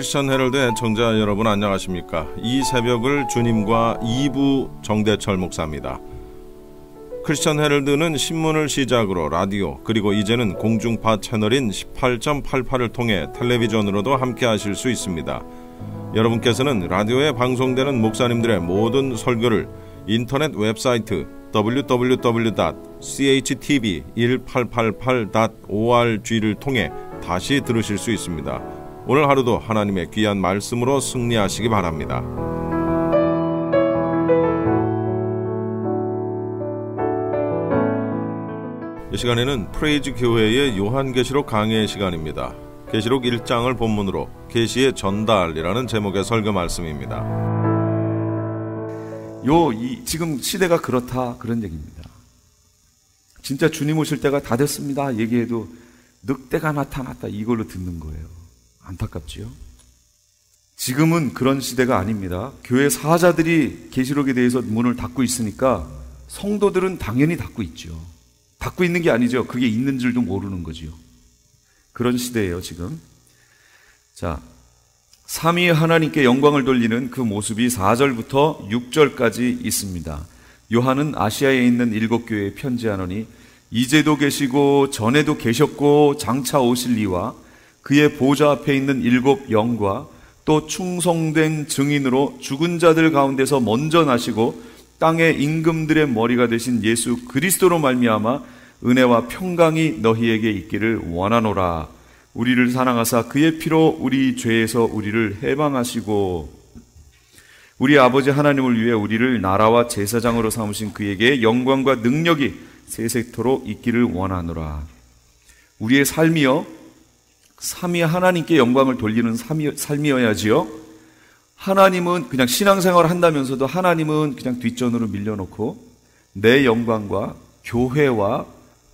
크리스천 헤럴드 애청자 여러분 안녕하십니까? 이 새벽을 주님과 2부 정대철 목사입니다. 크리스천 헤럴드는 신문을 시작으로 라디오 그리고 이제는 공중파 채널인 18.88을 통해 텔레비전으로도 함께 하실 수 있습니다. 여러분께서는 라디오에 방송되는 목사님들의 모든 설교를 인터넷 웹사이트 www.chtv1888.org를 통해 다시 들으실 수 있습니다. 오늘 하루도 하나님의 귀한 말씀으로 승리하시기 바랍니다. 이 시간에는 프레이즈 교회의 요한계시록 강해 시간입니다. 계시록 1장을 본문으로 계시의 전달이라는 제목의 설교 말씀입니다. 지금 시대가 그렇다 그런 얘기입니다. 진짜 주님 오실 때가 다 됐습니다 얘기해도 늑대가 나타났다 이걸로 듣는 거예요. 안타깝지요? 지금은 그런 시대가 아닙니다. 교회 사자들이 계시록에 대해서 문을 닫고 있으니까 성도들은 당연히 닫고 있죠. 닫고 있는 게 아니죠. 그게 있는 줄도 모르는 거지요. 그런 시대예요 지금. 자, 삼위 하나님께 영광을 돌리는 그 모습이 4절부터 6절까지 있습니다. 요한은 아시아에 있는 7교회에 편지하노니 이제도 계시고 전에도 계셨고 장차 오실 이와 그의 보좌 앞에 있는 7 영과 또 충성된 증인으로 죽은 자들 가운데서 먼저 나시고 땅의 임금들의 머리가 되신 예수 그리스도로 말미암아 은혜와 평강이 너희에게 있기를 원하노라. 우리를 사랑하사 그의 피로 우리 죄에서 우리를 해방하시고 우리 아버지 하나님을 위해 우리를 나라와 제사장으로 삼으신 그에게 영광과 능력이 세세토록 있기를 원하노라. 우리의 삶이요 삼위 하나님께 영광을 돌리는 삶이어야지요. 하나님은 그냥 신앙생활을 한다면서도 하나님은 그냥 뒷전으로 밀려놓고 내 영광과 교회와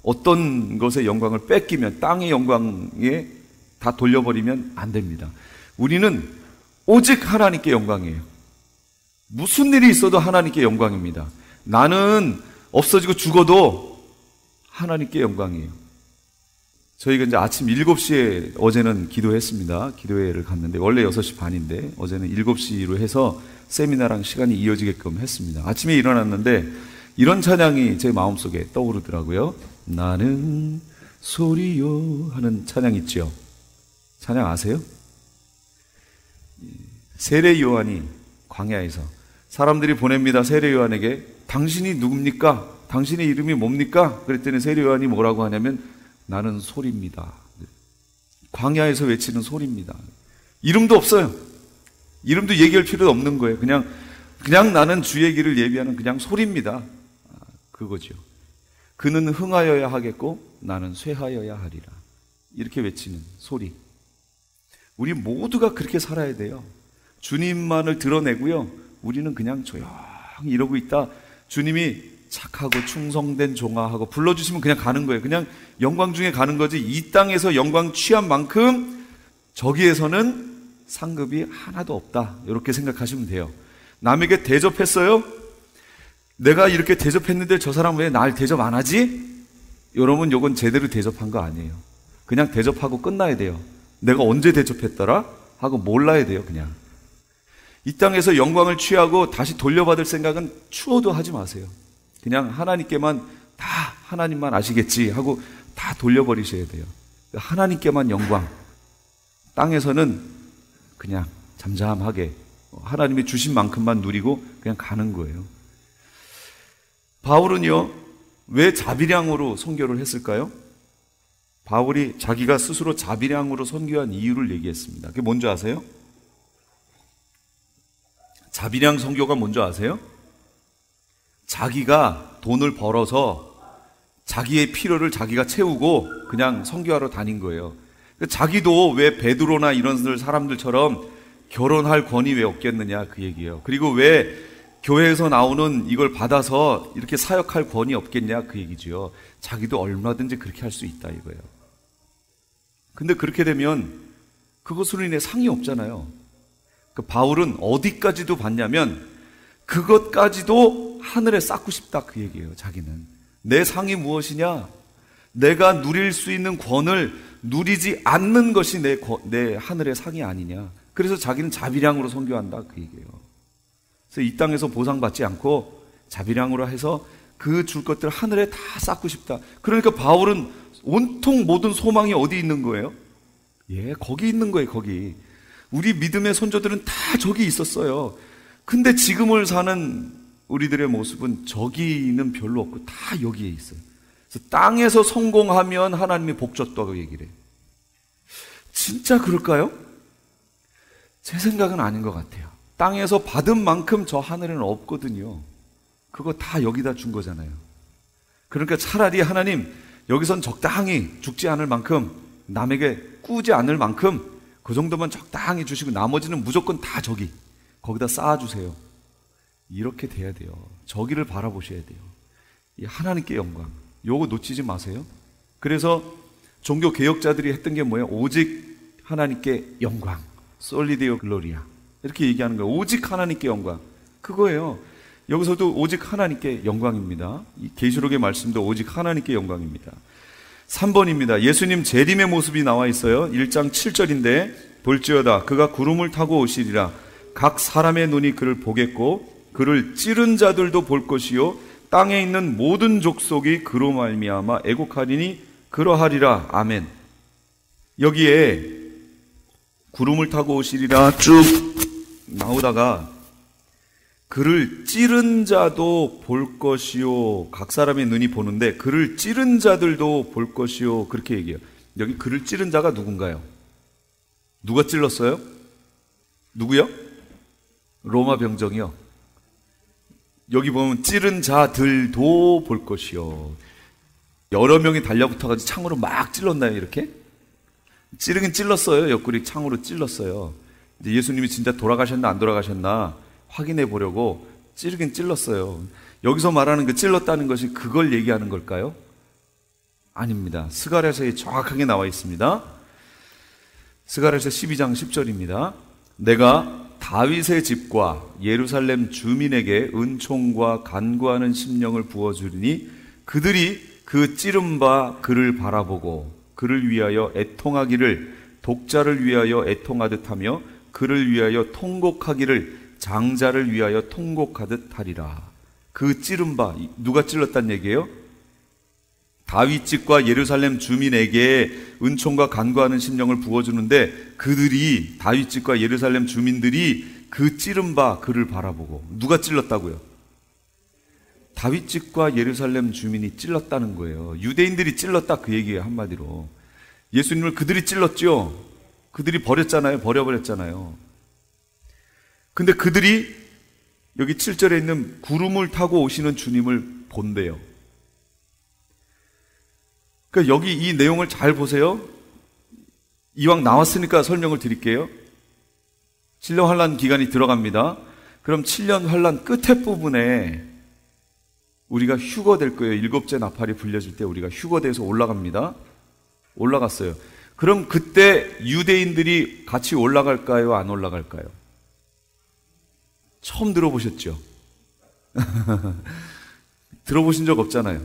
어떤 것의 영광을 뺏기면 땅의 영광에 다 돌려버리면 안 됩니다. 우리는 오직 하나님께 영광이에요. 무슨 일이 있어도 하나님께 영광입니다. 나는 없어지고 죽어도 하나님께 영광이에요. 저희가 이제 아침 7시에 어제는 기도했습니다. 기도회를 갔는데 원래 6시 반인데 어제는 7시로 해서 세미나랑 시간이 이어지게끔 했습니다. 아침에 일어났는데 이런 찬양이 제 마음속에 떠오르더라고요. 나는 소리요 하는 찬양 있죠. 찬양 아세요? 세례 요한이 광야에서 사람들이 보냅니다. 세례 요한에게 당신이 누굽니까? 당신의 이름이 뭡니까? 그랬더니 세례 요한이 뭐라고 하냐면 나는 소리입니다. 광야에서 외치는 소리입니다. 이름도 없어요. 이름도 얘기할 필요도 없는 거예요. 그냥 나는 주의 길을 예비하는 그냥 소리입니다. 그거죠. 그는 흥하여야 하겠고 나는 쇠하여야 하리라. 이렇게 외치는 소리. 우리 모두가 그렇게 살아야 돼요. 주님만을 드러내고요. 우리는 그냥 조용히 이러고 있다. 주님이 착하고 충성된 종아하고 불러주시면 그냥 가는 거예요. 그냥 영광 중에 가는 거지. 이 땅에서 영광 취한 만큼 저기에서는 상급이 하나도 없다. 이렇게 생각하시면 돼요. 남에게 대접했어요? 내가 이렇게 대접했는데 저 사람 왜 날 대접 안 하지? 여러분, 요건 제대로 대접한 거 아니에요. 그냥 대접하고 끝나야 돼요. 내가 언제 대접했더라? 하고 몰라야 돼요. 그냥 이 땅에서 영광을 취하고 다시 돌려받을 생각은 추워도 하지 마세요. 그냥 하나님께만 다 하나님만 아시겠지 하고 다 돌려버리셔야 돼요. 하나님께만 영광. 땅에서는 그냥 잠잠하게 하나님이 주신 만큼만 누리고 그냥 가는 거예요. 바울은요, 왜 자비량으로 선교를 했을까요? 바울이 자기가 스스로 자비량으로 선교한 이유를 얘기했습니다. 그게 뭔지 아세요? 자비량 선교가 뭔지 아세요? 자기가 돈을 벌어서 자기의 필요를 자기가 채우고 그냥 선교하러 다닌 거예요. 자기도 왜 베드로나 이런 사람들처럼 결혼할 권위 왜 없겠느냐 그 얘기예요. 그리고 왜 교회에서 나오는 이걸 받아서 이렇게 사역할 권위 없겠냐 그 얘기죠. 자기도 얼마든지 그렇게 할 수 있다 이거예요. 근데 그렇게 되면 그것으로 인해 상이 없잖아요. 그 바울은 어디까지도 봤냐면 그것까지도 하늘에 쌓고 싶다 그 얘기예요. 자기는 내 상이 무엇이냐? 내가 누릴 수 있는 권을 누리지 않는 것이 내 하늘의 상이 아니냐. 그래서 자기는 자비량으로 선교한다 그 얘기예요. 그래서 이 땅에서 보상받지 않고 자비량으로 해서 그 줄 것들 하늘에 다 쌓고 싶다. 그러니까 바울은 온통 모든 소망이 어디 있는 거예요? 예, 거기 있는 거예요. 거기. 우리 믿음의 선조들은 다 저기 있었어요. 근데 지금을 사는 우리들의 모습은 저기는 별로 없고 다 여기에 있어요. 그래서 땅에서 성공하면 하나님이 복 줬다고 얘기를 해요. 진짜 그럴까요? 제 생각은 아닌 것 같아요. 땅에서 받은 만큼 저 하늘에는 없거든요. 그거 다 여기다 준 거잖아요. 그러니까 차라리 하나님 여기선 적당히 죽지 않을 만큼, 남에게 꾸지 않을 만큼 그 정도만 적당히 주시고 나머지는 무조건 다 저기, 거기다 쌓아주세요. 이렇게 돼야 돼요. 저기를 바라보셔야 돼요. 이 하나님께 영광, 요거 놓치지 마세요. 그래서 종교 개혁자들이 했던 게 뭐예요? 오직 하나님께 영광, 솔리데오 글로리아, 이렇게 얘기하는 거예요. 오직 하나님께 영광, 그거예요. 여기서도 오직 하나님께 영광입니다. 이 계시록의 말씀도 오직 하나님께 영광입니다. 3번입니다. 예수님 재림의 모습이 나와 있어요. 1장 7절인데 볼지어다 그가 구름을 타고 오시리라. 각 사람의 눈이 그를 보겠고 그를 찌른 자들도 볼 것이요 땅에 있는 모든 족속이 그로 말미암아 애곡하리니 그러하리라. 아멘. 여기에 구름을 타고 오시리라 쭉 나오다가 그를 찌른 자도 볼 것이요, 각 사람의 눈이 보는데 그를 찌른 자들도 볼 것이요, 그렇게 얘기해요. 여기 그를 찌른 자가 누군가요? 누가 찔렀어요? 누구요? 로마 병정이요. 여기 보면 찌른 자들도 볼 것이요. 여러 명이 달려붙어가지고 창으로 막 찔렀나요? 이렇게? 찌르긴 찔렀어요. 옆구리 창으로 찔렀어요. 이제 예수님이 진짜 돌아가셨나 안 돌아가셨나 확인해 보려고 찌르긴 찔렀어요. 여기서 말하는 그 찔렀다는 것이 그걸 얘기하는 걸까요? 아닙니다. 스가랴서에 정확하게 나와 있습니다. 스가랴서 12장 10절입니다. 내가 다윗의 집과 예루살렘 주민에게 은총과 간구하는 심령을 부어주리니 그들이 그 찌른 바 그를 바라보고 그를 위하여 애통하기를 독자를 위하여 애통하듯 하며 그를 위하여 통곡하기를 장자를 위하여 통곡하듯 하리라. 그 찌른 바, 누가 찔렀단 얘기예요? 다윗 집과 예루살렘 주민에게 은총과 간구하는 심령을 부어주는데 그들이, 다윗 집과 예루살렘 주민들이 그 찌른 바 그를 바라보고. 누가 찔렀다고요? 다윗 집과 예루살렘 주민이 찔렀다는 거예요. 유대인들이 찔렀다 그 얘기예요. 한마디로 예수님을 그들이 찔렀죠. 그들이 버렸잖아요. 버려버렸잖아요. 근데 그들이 여기 7절에 있는 구름을 타고 오시는 주님을 본대요. 그러니까 여기 이 내용을 잘 보세요. 이왕 나왔으니까 설명을 드릴게요. 7년 환란 기간이 들어갑니다. 그럼 7년 환란 끝에 부분에 우리가 휴거될 거예요. 7째 나팔이 불려질 때 우리가 휴거돼서 올라갑니다. 올라갔어요. 그럼 그때 유대인들이 같이 올라갈까요? 안 올라갈까요? 처음 들어보셨죠? 들어보신 적 없잖아요.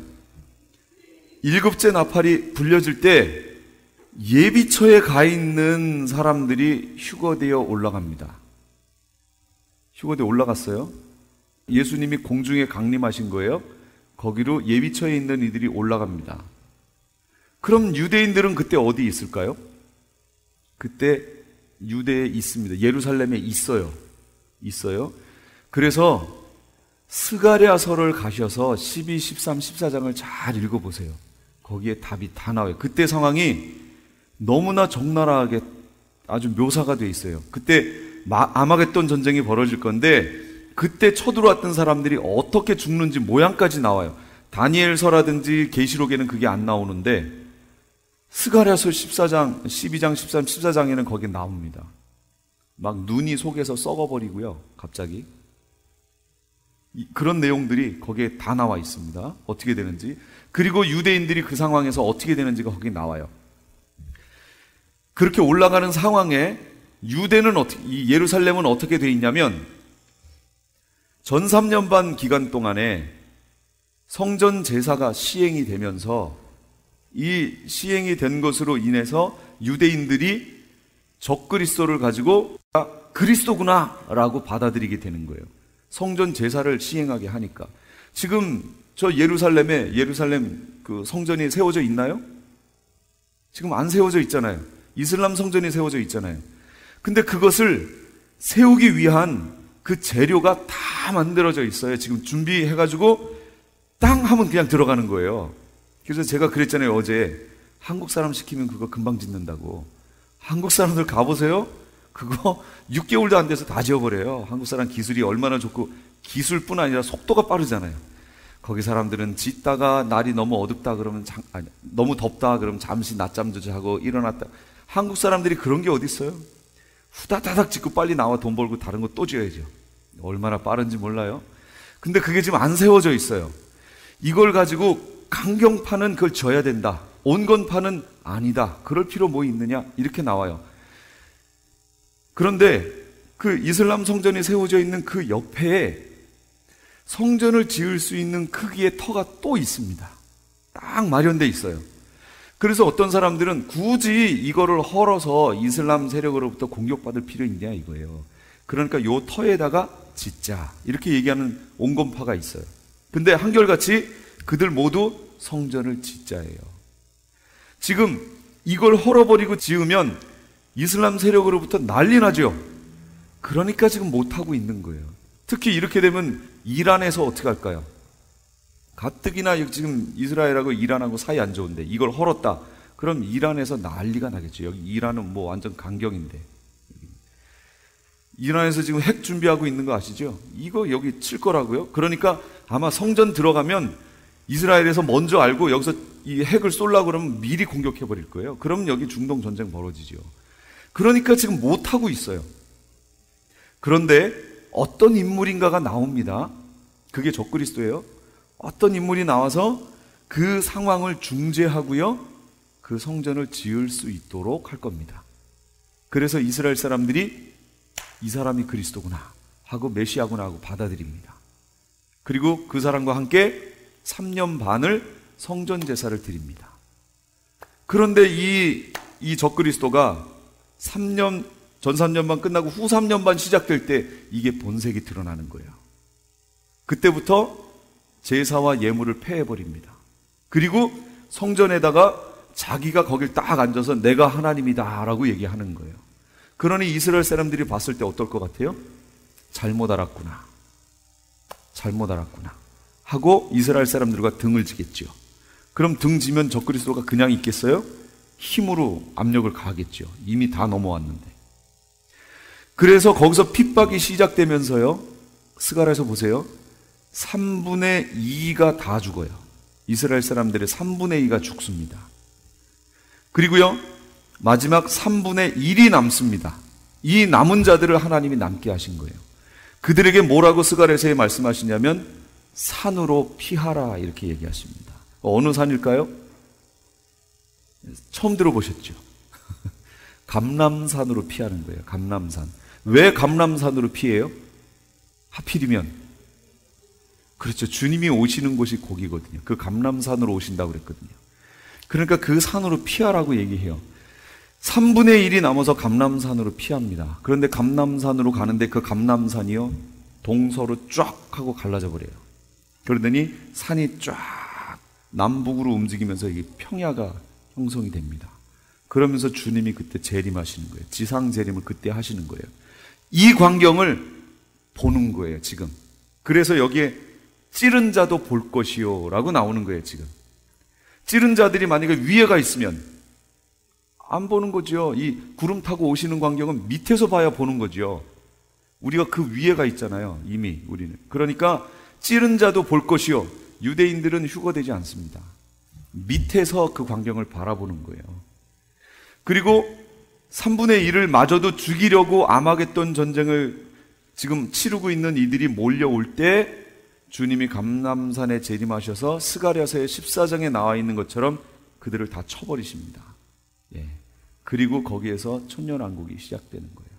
7째 나팔이 불려질 때 예비처에 가 있는 사람들이 휴거되어 올라갑니다. 휴거되어 올라갔어요. 예수님이 공중에 강림하신 거예요. 거기로 예비처에 있는 이들이 올라갑니다. 그럼 유대인들은 그때 어디 있을까요? 그때 유대에 있습니다. 예루살렘에 있어요. 그래서 스가랴서를 가셔서 12, 13, 14장을 잘 읽어보세요. 거기에 답이 다 나와요. 그때 상황이 너무나 적나라하게 아주 묘사가 되어 있어요. 그때 아마겟돈 전쟁이 벌어질 건데 그때 쳐들어왔던 사람들이 어떻게 죽는지 모양까지 나와요. 다니엘서라든지 계시록에는 그게 안 나오는데 스가랴서 14장, 12장, 13, 14장에는 거기에 나옵니다. 막 눈이 속에서 썩어버리고요. 갑자기. 그런 내용들이 거기에 다 나와 있습니다. 어떻게 되는지. 그리고 유대인들이 그 상황에서 어떻게 되는지가 거기에 나와요. 그렇게 올라가는 상황에 유대는 이 예루살렘은 어떻게 되어 있냐면 전 3년 반 기간 동안에 성전 제사가 시행이 되면서 이 시행이 된 것으로 인해서 유대인들이 적그리스도를 가지고 그리스도구나 라고 받아들이게 되는 거예요. 성전 제사를 시행하게 하니까. 지금 저 예루살em 그 성전이 세워져 있나요? 지금 안 세워져 있잖아요. 이슬람 성전이 세워져 있잖아요. 근데 그것을 세우기 위한 그 재료가 다 만들어져 있어요. 지금 준비해가지고 땅 하면 그냥 들어가는 거예요. 그래서 제가 그랬잖아요. 어제 한국 사람 시키면 그거 금방 짓는다고. 한국 사람들 가보세요. 그거 6개월도 안 돼서 다 지어버려요. 한국 사람 기술이 얼마나 좋고, 기술뿐 아니라 속도가 빠르잖아요. 거기 사람들은 짓다가 날이 너무 어둡다 그러면 너무 덥다 그러면 잠시 낮잠 자고 일어났다. 한국 사람들이 그런 게 어디 있어요? 후다다닥 짓고 빨리 나와 돈 벌고 다른 거 또 지어야죠. 얼마나 빠른지 몰라요. 근데 그게 지금 안 세워져 있어요. 이걸 가지고 강경파는 그걸 져야 된다, 온건파는 아니다, 그럴 필요 뭐 있느냐, 이렇게 나와요. 그런데 그 이슬람 성전이 세워져 있는 그 옆에 성전을 지을 수 있는 크기의 터가 또 있습니다. 딱 마련돼 있어요. 그래서 어떤 사람들은 굳이 이거를 헐어서 이슬람 세력으로부터 공격받을 필요 있냐 이거예요. 그러니까 요 터에다가 짓자, 이렇게 얘기하는 온건파가 있어요. 근데 한결같이 그들 모두 성전을 짓자예요. 지금 이걸 헐어버리고 지으면 이슬람 세력으로부터 난리 나죠. 그러니까 지금 못하고 있는 거예요. 특히 이렇게 되면 이란에서 어떻게 할까요? 가뜩이나 지금 이스라엘하고 이란하고 사이 안 좋은데 이걸 헐었다, 그럼 이란에서 난리가 나겠죠. 여기 이란은 뭐 완전 강경인데. 이란에서 지금 핵 준비하고 있는 거 아시죠? 이거 여기 칠 거라고요. 그러니까 아마 성전 들어가면 이스라엘에서 먼저 알고 여기서 이 핵을 쏠려고 그러면 미리 공격해 버릴 거예요. 그럼 여기 중동 전쟁 벌어지죠. 그러니까 지금 못하고 있어요. 그런데 어떤 인물인가가 나옵니다. 그게 적그리스도예요. 어떤 인물이 나와서 그 상황을 중재하고요, 그 성전을 지을 수 있도록 할 겁니다. 그래서 이스라엘 사람들이 이 사람이 그리스도구나 하고 메시아구나 하고 받아들입니다. 그리고 그 사람과 함께 3년 반을 성전 제사를 드립니다. 그런데 이 적그리스도가 3년, 전 3년 반 끝나고 후 3년 반 시작될 때 이게 본색이 드러나는 거예요. 그때부터 제사와 예물을 폐해버립니다. 그리고 성전에다가 자기가 거길 딱 앉아서 내가 하나님이다 라고 얘기하는 거예요. 그러니 이스라엘 사람들이 봤을 때 어떨 것 같아요? 잘못 알았구나, 잘못 알았구나 하고 이스라엘 사람들과 등을 지겠죠. 그럼 등 지면 적그리스도가 그냥 있겠어요? 힘으로 압력을 가하겠죠. 이미 다 넘어왔는데. 그래서 거기서 핍박이 시작되면서요, 스가랴에서 보세요. 3분의 2가 다 죽어요. 이스라엘 사람들의 3분의 2가 죽습니다. 그리고요, 마지막 3분의 1이 남습니다. 이 남은 자들을 하나님이 남게 하신 거예요. 그들에게 뭐라고 스가랴서에 말씀하시냐면 산으로 피하라 이렇게 얘기하십니다. 어느 산일까요? 처음 들어보셨죠? 감람산으로 피하는 거예요. 감람산. 왜 감람산으로 피해요? 하필이면 그렇죠. 주님이 오시는 곳이 거기거든요. 그 감람산으로 오신다고 그랬거든요. 그러니까 그 산으로 피하라고 얘기해요. 3분의 1이 남아서 감람산으로 피합니다. 그런데 감람산으로 가는데 그 감람산이요, 동서로 쫙 하고 갈라져 버려요. 그러더니 산이 쫙 남북으로 움직이면서 이게 평야가 형성이 됩니다. 그러면서 주님이 그때 재림하시는 거예요. 지상 재림을 그때 하시는 거예요. 이 광경을 보는 거예요, 지금. 그래서 여기에 찌른 자도 볼 것이요 라고 나오는 거예요, 지금. 찌른 자들이 만약에 위에가 있으면 안 보는 거죠. 이 구름 타고 오시는 광경은 밑에서 봐야 보는 거죠. 우리가 그 위에가 있잖아요, 이미 우리는. 그러니까 찌른 자도 볼 것이요. 유대인들은 휴거되지 않습니다. 밑에서 그 광경을 바라보는 거예요. 그리고 3분의 1을 마저도 죽이려고 아마겟돈 전쟁을 지금 치르고 있는 이들이 몰려올 때 주님이 감람산에 재림하셔서 스가랴서의 14장에 나와 있는 것처럼 그들을 다 쳐버리십니다. 예. 그리고 거기에서 천년왕국이 시작되는 거예요.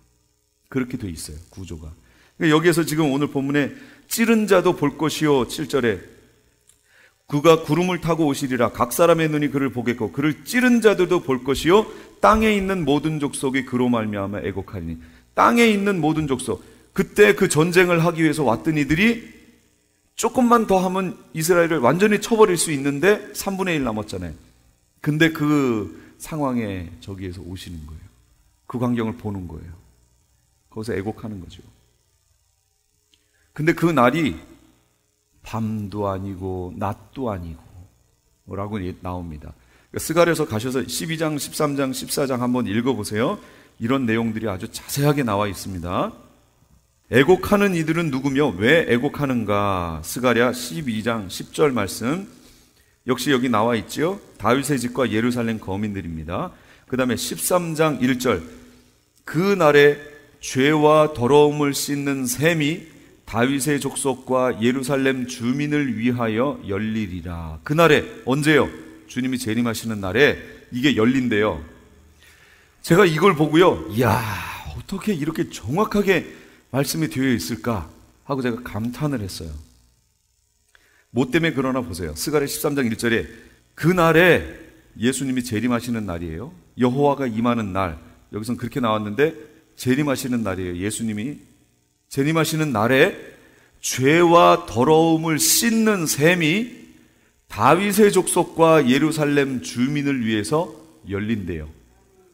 그렇게 돼 있어요, 구조가. 그러니까 여기에서 지금 오늘 본문에 찌른 자도 볼 것이요, 7절에 그가 구름을 타고 오시리라. 각 사람의 눈이 그를 보겠고 그를 찌른 자들도 볼 것이요, 땅에 있는 모든 족속이 그로 말미암아 애곡하리니. 땅에 있는 모든 족속. 그때 그 전쟁을 하기 위해서 왔던 이들이 조금만 더 하면 이스라엘을 완전히 쳐버릴 수 있는데 3분의 1 남았잖아요. 근데 그 상황에 저기에서 오시는 거예요. 그 광경을 보는 거예요. 거기서 애곡하는 거죠. 근데 그 날이 밤도 아니고 낮도 아니고 라고 나옵니다. 스가랴서 가셔서 12장, 13장, 14장 한번 읽어보세요. 이런 내용들이 아주 자세하게 나와 있습니다. 애곡하는 이들은 누구며 왜 애곡하는가? 스가랴 12장 10절 말씀 역시 여기 나와 있죠. 다윗의 집과 예루살렘 거민들입니다. 그 다음에 13장 1절 그 날에 죄와 더러움을 씻는 셈이 다윗의 족속과 예루살렘 주민을 위하여 열리리라. 그날에 언제요? 주님이 재림하시는 날에 이게 열린대요. 제가 이걸 보고요, 이야, 어떻게 이렇게 정확하게 말씀이 되어 있을까 하고 제가 감탄을 했어요. 뭐 때문에 그러나 보세요. 스가랴 13장 1절에 그날에 예수님이 재림하시는 날이에요. 여호와가 임하는 날. 여기선 그렇게 나왔는데 재림하시는 날이에요. 예수님이 재림하시는 날에 죄와 더러움을 씻는 셈이 다윗의 족속과 예루살렘 주민을 위해서 열린대요.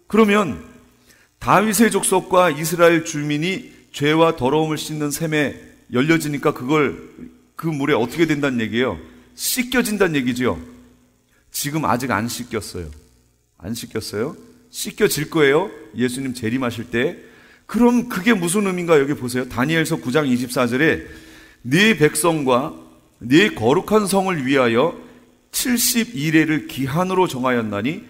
그러면 다윗의 족속과 이스라엘 주민이 죄와 더러움을 씻는 셈에 열려지니까 그 물에 어떻게 된다는 얘기예요? 씻겨진다는 얘기죠. 지금 아직 안 씻겼어요. 안 씻겼어요? 씻겨질 거예요. 예수님 재림하실 때. 그럼 그게 무슨 의미인가? 여기 보세요. 다니엘서 9장 24절에 네 백성과 네 거룩한 성을 위하여 70일회를 기한으로 정하였나니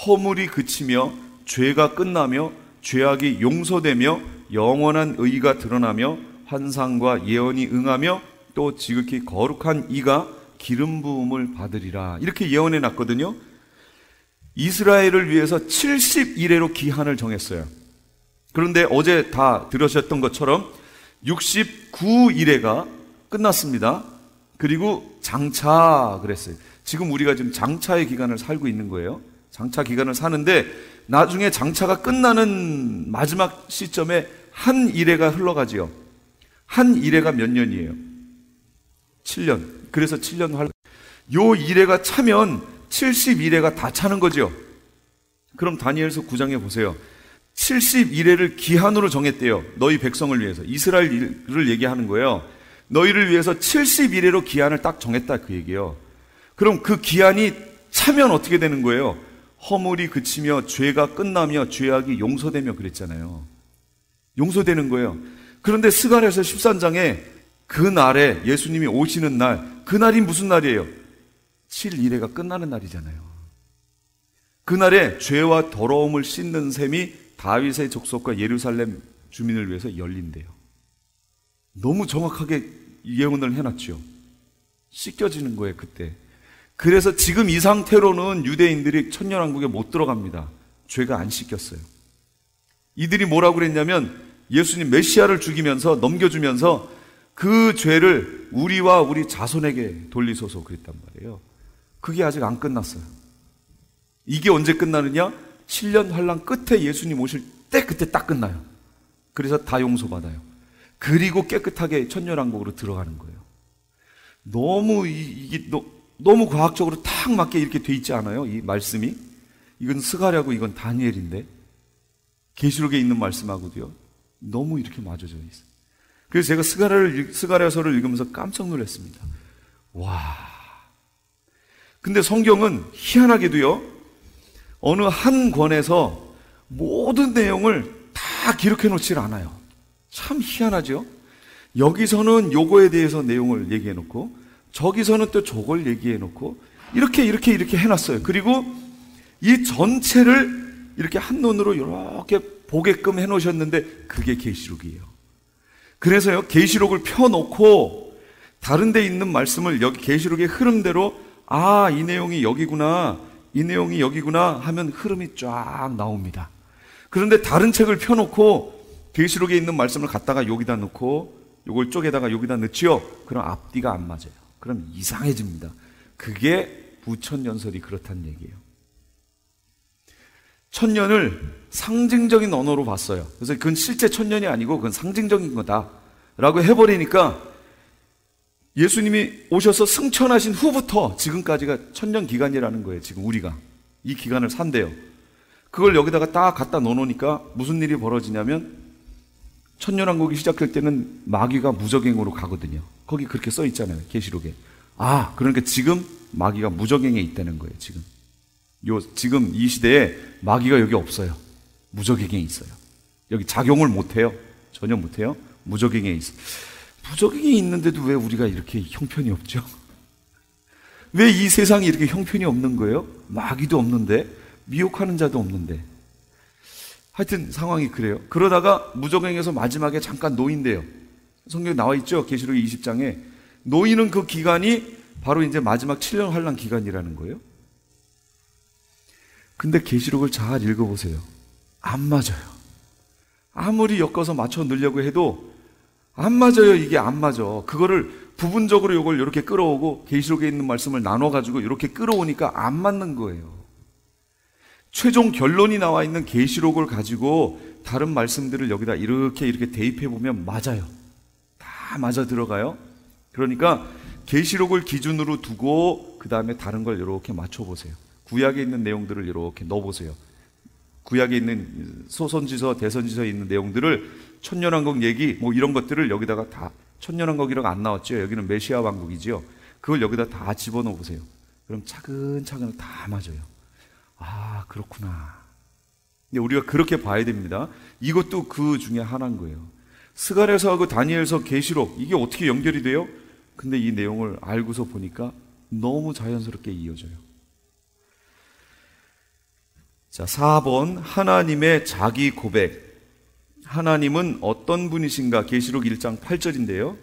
허물이 그치며 죄가 끝나며 죄악이 용서되며 영원한 의가 드러나며 환상과 예언이 응하며 또 지극히 거룩한 이가 기름 부음을 받으리라. 이렇게 예언해 놨거든요. 이스라엘을 위해서 70일회로 기한을 정했어요. 그런데 어제 다 들으셨던 것처럼 69일회가 끝났습니다. 그리고 장차 그랬어요. 지금 우리가 지금 장차의 기간을 살고 있는 거예요. 장차 기간을 사는데 나중에 장차가 끝나는 마지막 시점에 한 일회가 흘러가지요. 한 일회가 몇 년이에요? 7년. 그래서 7년 요 일회가 차면 71회가 다 차는 거죠. 그럼 다니엘서 9장에 보세요. 71회를 기한으로 정했대요. 너희 백성을 위해서. 이스라엘을 얘기하는 거예요. 너희를 위해서 71회로 기한을 딱 정했다 그 얘기예요. 그럼 그 기한이 차면 어떻게 되는 거예요? 허물이 그치며 죄가 끝나며 죄악이 용서되며 그랬잖아요. 용서되는 거예요. 그런데 스가랴서 13장에 그 날에 예수님이 오시는 날, 그 날이 무슨 날이에요? 7일회가 끝나는 날이잖아요. 그날에 죄와 더러움을 씻는 셈이 다윗의 족속과 예루살렘 주민을 위해서 열린대요. 너무 정확하게 예언을 해놨죠. 씻겨지는 거예요, 그때. 그래서 지금 이 상태로는 유대인들이 천년왕국에 못 들어갑니다. 죄가 안 씻겼어요. 이들이 뭐라고 그랬냐면 예수님 메시아를 죽이면서 넘겨주면서 그 죄를 우리와 우리 자손에게 돌리소서 그랬단 말이에요. 그게 아직 안 끝났어요. 이게 언제 끝나느냐? 7년 환란 끝에 예수님 오실 때 그때 딱 끝나요. 그래서 다 용서받아요. 그리고 깨끗하게 천년왕국으로 들어가는 거예요. 너무 과학적으로 딱 맞게 이렇게 돼 있지 않아요? 이 말씀이. 이건 스가랴고 이건 다니엘인데 계시록에 있는 말씀하고도요. 너무 이렇게 맞아져 있어요. 그래서 제가 스가랴서를 읽으면서 깜짝 놀랐습니다. 와. 근데 성경은 희한하게도요. 어느 한 권에서 모든 내용을 다 기록해 놓질 않아요. 참 희한하죠? 여기서는 요거에 대해서 내용을 얘기해 놓고 저기서는 또 저걸 얘기해 놓고 이렇게 해놨어요. 그리고 이 전체를 이렇게 한눈으로 이렇게 보게끔 해놓으셨는데 그게 계시록이에요. 그래서요, 계시록을 펴놓고 다른 데 있는 말씀을 여기 계시록의 흐름대로 이 내용이 여기구나, 이 내용이 여기구나 하면 흐름이 쫙 나옵니다. 그런데 다른 책을 펴놓고 계시록에 있는 말씀을 갖다가 여기다 넣고 요걸 쪼개다가 여기다 넣지요. 그럼 앞뒤가 안 맞아요. 그럼 이상해집니다. 그게 부천연설이 그렇다는 얘기예요. 천년을 상징적인 언어로 봤어요. 그래서 그건 실제 천년이 아니고 그건 상징적인 거다라고 해버리니까 예수님이 오셔서 승천하신 후부터 지금까지가 천년 기간이라는 거예요. 지금 우리가 이 기간을 산대요. 그걸 여기다가 딱 갖다 놓으니까 무슨 일이 벌어지냐면 천년왕국이 시작할 때는 마귀가 무적행으로 가거든요. 거기 그렇게 써 있잖아요. 계시록에. 그러니까 지금 마귀가 무적행에 있다는 거예요. 지금 이 시대에 마귀가 여기 없어요. 무적행에 있어요. 여기 작용을 못해요. 전혀 못해요. 무적행에 있어요. 무적행에 있는데도 왜 우리가 이렇게 형편이 없죠? 왜 이 세상이 이렇게 형편이 없는 거예요? 마귀도 없는데, 미혹하는 자도 없는데. 하여튼 상황이 그래요. 그러다가 무적행에서 마지막에 잠깐 노인돼요. 성경에 나와 있죠? 계시록 20장에. 노인은 그 기간이 바로 이제 마지막 7년 환란 기간이라는 거예요. 근데 계시록을 잘 읽어보세요. 안 맞아요. 아무리 엮어서 맞춰 넣으려고 해도 안 맞아요. 이게 안 맞아. 그거를 부분적으로 이걸 이렇게 끌어오고 계시록에 있는 말씀을 나눠가지고 이렇게 끌어오니까 안 맞는 거예요. 최종 결론이 나와 있는 계시록을 가지고 다른 말씀들을 여기다 이렇게 대입해 보면 맞아요. 다 맞아 들어가요. 그러니까 계시록을 기준으로 두고 그 다음에 다른 걸 이렇게 맞춰 보세요. 구약에 있는 내용들을 이렇게 넣어 보세요. 구약에 있는 소선지서, 대선지서에 있는 내용들을 천년왕국 얘기 뭐 이런 것들을 여기다가 다 천년왕국이라고 안 나왔죠. 여기는 메시아 왕국이죠. 그걸 여기다 다 집어넣어 보세요. 그럼 차근차근 다 맞아요. 그렇구나. 근데 우리가 그렇게 봐야 됩니다. 이것도 그 중에 하나인 거예요. 스가랴서하고 다니엘서, 계시록 이게 어떻게 연결이 돼요? 근데 이 내용을 알고서 보니까 너무 자연스럽게 이어져요. 자, 4번 하나님의 자기 고백. 하나님은 어떤 분이신가? 계시록 1장 8절인데요.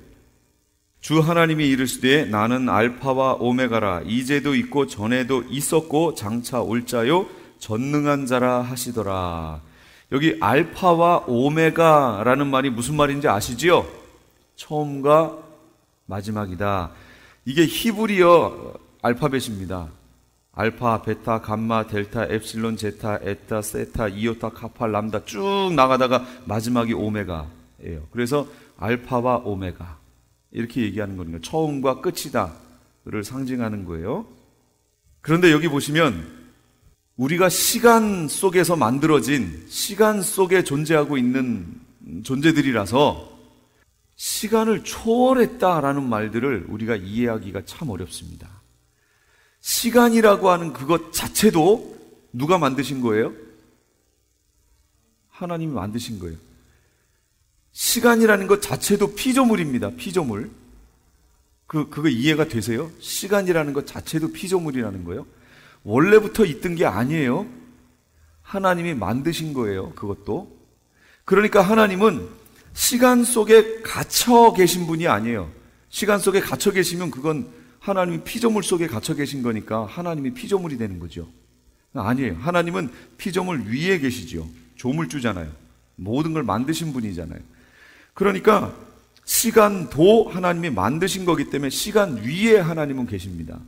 주 하나님이 이르시되 나는 알파와 오메가라. 이제도 있고 전에도 있었고 장차 올 자요 전능한 자라 하시더라. 여기 알파와 오메가라는 말이 무슨 말인지 아시지요? 처음과 마지막이다. 이게 히브리어 알파벳입니다. 알파, 베타, 감마, 델타, 엡실론, 제타, 에타, 세타, 이오타, 카파, 람다 쭉 나가다가 마지막이 오메가예요. 그래서 알파와 오메가 이렇게 얘기하는 거니까 처음과 끝이다를 상징하는 거예요. 그런데 여기 보시면 우리가 시간 속에서 만들어진, 시간 속에 존재하고 있는 존재들이라서 시간을 초월했다라는 말들을 우리가 이해하기가 참 어렵습니다. 시간이라고 하는 그것 자체도 누가 만드신 거예요? 하나님이 만드신 거예요. 시간이라는 것 자체도 피조물입니다. 피조물. 그거 이해가 되세요? 시간이라는 것 자체도 피조물이라는 거예요. 원래부터 있던 게 아니에요. 하나님이 만드신 거예요. 그것도. 그러니까 하나님은 시간 속에 갇혀 계신 분이 아니에요. 시간 속에 갇혀 계시면 그건 하나님이 피조물 속에 갇혀 계신 거니까 하나님이 피조물이 되는 거죠. 아니에요. 하나님은 피조물 위에 계시죠. 조물주잖아요. 모든 걸 만드신 분이잖아요. 그러니까 시간도 하나님이 만드신 거기 때문에 시간 위에 하나님은 계십니다.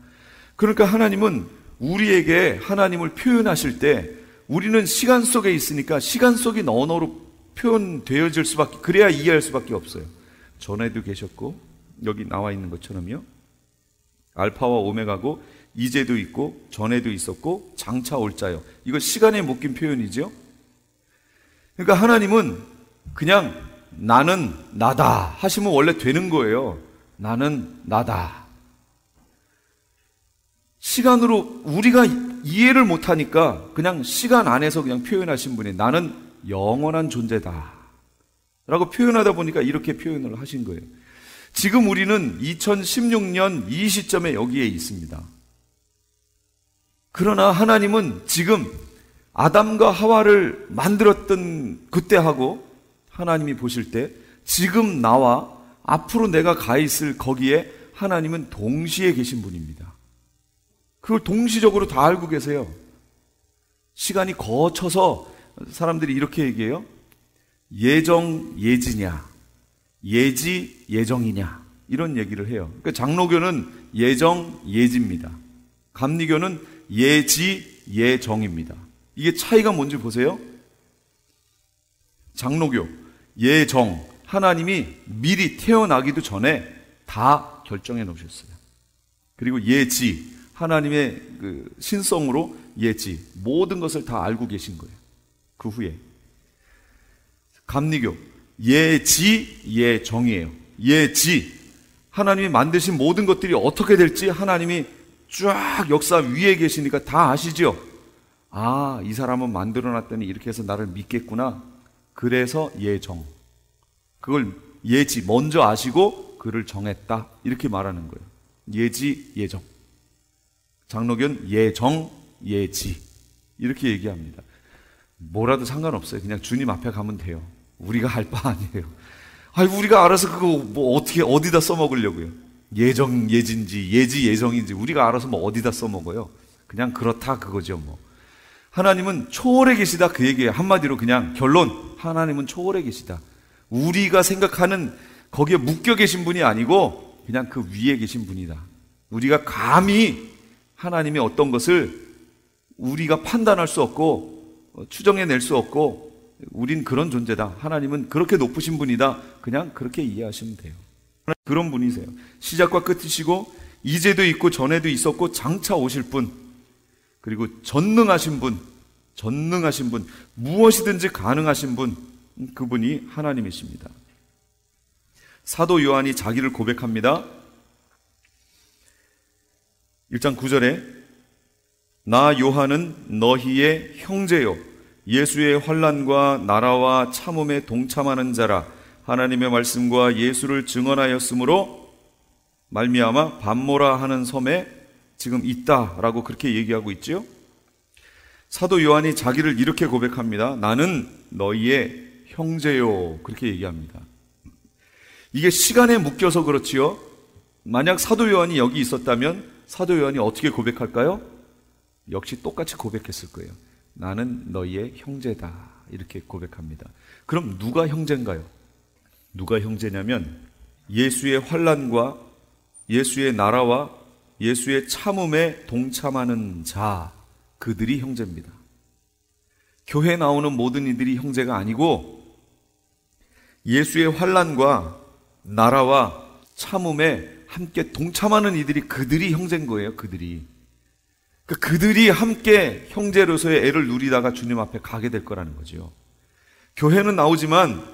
그러니까 하나님은 우리에게 하나님을 표현하실 때 우리는 시간 속에 있으니까 시간 속인 언어로 표현되어질 수밖에, 그래야 이해할 수밖에 없어요. 전에도 계셨고 여기 나와 있는 것처럼요. 알파와 오메가고 이제도 있고 전에도 있었고 장차 올 자요. 이거 시간에 묶인 표현이죠. 그러니까 하나님은 그냥 나는 나다 하시면 원래 되는 거예요. 나는 나다. 시간으로 우리가 이해를 못하니까 그냥 시간 안에서 그냥 표현하신 분이 나는 영원한 존재다 라고 표현하다 보니까 이렇게 표현을 하신 거예요. 지금 우리는 2016년 이 시점에 여기에 있습니다. 그러나 하나님은 지금 아담과 하와를 만들었던 그때하고 하나님이 보실 때 지금 나와 앞으로 내가 가 있을 거기에 하나님은 동시에 계신 분입니다. 그걸 동시적으로 다 알고 계세요. 시간이 거쳐서 사람들이 이렇게 얘기해요. 예정 예지냐, 예지 예정이냐, 이런 얘기를 해요. 그러니까 장로교는 예정 예지입니다. 감리교는 예지 예정입니다. 이게 차이가 뭔지 보세요. 장로교, 예정, 하나님이 미리 태어나기도 전에 다 결정해 놓으셨어요. 그리고 예지, 하나님의 그 신성으로 예지, 모든 것을 다 알고 계신 거예요. 그 후에 감리교, 예지, 예정이에요. 예지, 하나님이 만드신 모든 것들이 어떻게 될지 하나님이 쫙 역사 위에 계시니까 다 아시죠? 아, 이 사람은 만들어놨더니 이렇게 해서 나를 믿겠구나. 그래서 예정, 그걸 예지, 먼저 아시고 그를 정했다, 이렇게 말하는 거예요. 예지, 예정. 장로교는 예정, 예지, 이렇게 얘기합니다. 뭐라도 상관없어요. 그냥 주님 앞에 가면 돼요. 우리가 할 바 아니에요. 아니, 우리가 알아서 그거 뭐 어떻게 어디다 써먹으려고요. 예정, 예진지, 예지, 예정인지 우리가 알아서 뭐 어디다 써먹어요. 그냥 그렇다 그거죠. 뭐 하나님은 초월해 계시다, 그 얘기예요. 한마디로 그냥 결론, 하나님은 초월해 계시다. 우리가 생각하는 거기에 묶여 계신 분이 아니고 그냥 그 위에 계신 분이다. 우리가 감히 하나님이 어떤 것을 우리가 판단할 수 없고 추정해낼 수 없고, 우린 그런 존재다. 하나님은 그렇게 높으신 분이다. 그냥 그렇게 이해하시면 돼요. 그런 분이세요. 시작과 끝이시고 이제도 있고 전에도 있었고 장차 오실 분, 그리고 전능하신 분, 무엇이든지 가능하신 분, 그분이 하나님이십니다. 사도 요한이 자기를 고백합니다. 1장 9절에 나 요한은 너희의 형제요 예수의 환난과 나라와 참음에 동참하는 자라. 하나님의 말씀과 예수를 증언하였으므로 말미암아 밤모라 하는 섬에 지금 있다라고 그렇게 얘기하고 있죠. 사도 요한이 자기를 이렇게 고백합니다. 나는 너희의 형제요, 그렇게 얘기합니다. 이게 시간에 묶여서 그렇지요. 만약 사도 요한이 여기 있었다면 사도 요한이 어떻게 고백할까요? 역시 똑같이 고백했을 거예요. 나는 너희의 형제다, 이렇게 고백합니다. 그럼 누가 형제인가요? 누가 형제냐면 예수의 환난과 예수의 나라와 예수의 참음에 동참하는 자, 그들이 형제입니다. 교회에 나오는 모든 이들이 형제가 아니고 예수의 환난과 나라와 참음에 함께 동참하는 이들이, 그들이 형제인 거예요. 그들이 함께 형제로서의 애를 누리다가 주님 앞에 가게 될 거라는 거죠. 교회는 나오지만,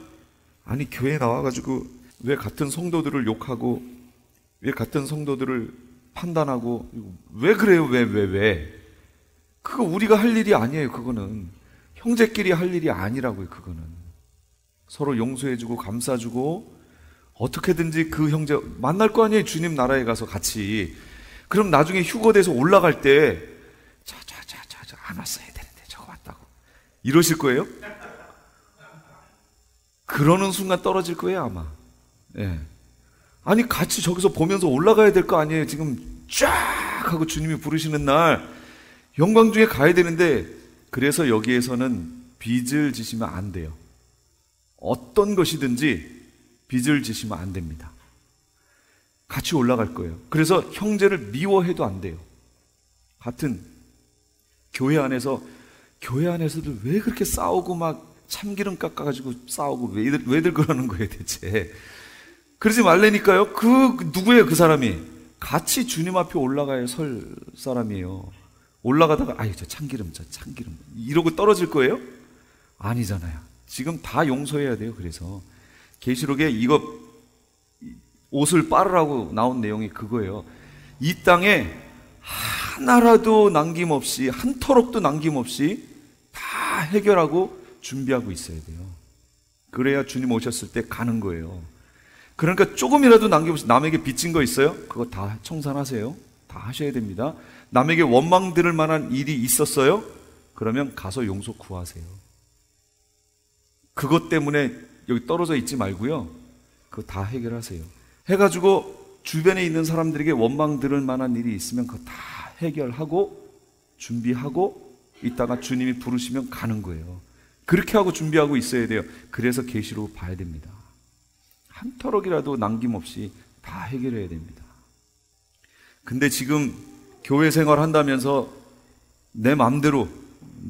아니 교회에 나와가지고 왜 같은 성도들을 욕하고 왜 같은 성도들을 판단하고 왜 그래요? 왜? 그거 우리가 할 일이 아니에요. 그거는 형제끼리 할 일이 아니라고요. 그거는 서로 용서해주고 감싸주고 어떻게든지 그 형제 만날 거 아니에요. 주님 나라에 가서 같이. 그럼 나중에 휴거돼서 올라갈 때 저 안 왔어야 되는데 저거 왔다고 이러실 거예요? 그러는 순간 떨어질 거예요 아마. 예. 아니 같이 저기서 보면서 올라가야 될 거 아니에요. 지금 쫙 하고 주님이 부르시는 날 영광 중에 가야 되는데, 그래서 여기에서는 빚을 지시면 안 돼요. 어떤 것이든지 빚을 지시면 안 됩니다. 같이 올라갈 거예요. 그래서 형제를 미워해도 안 돼요. 같은 교회 안에서도 왜 그렇게 싸우고 막 참기름 깎아가지고 싸우고 왜들 그러는 거예요 대체. 그러지 말라니까요. 누구예요 그 사람이? 같이 주님 앞에 올라가야 설 사람이에요. 올라가다가 저 참기름 이러고 떨어질 거예요? 아니잖아요. 지금 다 용서해야 돼요. 그래서 계시록에 이거 옷을 빨으라고 나온 내용이 그거예요. 이 땅에 하나라도 남김없이, 한 터럭도 남김없이 다 해결하고 준비하고 있어야 돼요. 그래야 주님 오셨을 때 가는 거예요. 그러니까 조금이라도 남김없이, 남에게 빚진 거 있어요? 그거 다 청산하세요. 다 하셔야 됩니다. 남에게 원망 들을 만한 일이 있었어요? 그러면 가서 용서 구하세요. 그것 때문에 여기 떨어져 있지 말고요. 그거 다 해결하세요. 해가지고 주변에 있는 사람들에게 원망 들을 만한 일이 있으면 그거 다 해결하고 준비하고 있다가 주님이 부르시면 가는 거예요. 그렇게 하고 준비하고 있어야 돼요. 그래서 계시로 봐야 됩니다. 한 터럭이라도 남김없이 다 해결해야 됩니다. 근데 지금 교회 생활 한다면서 내 마음대로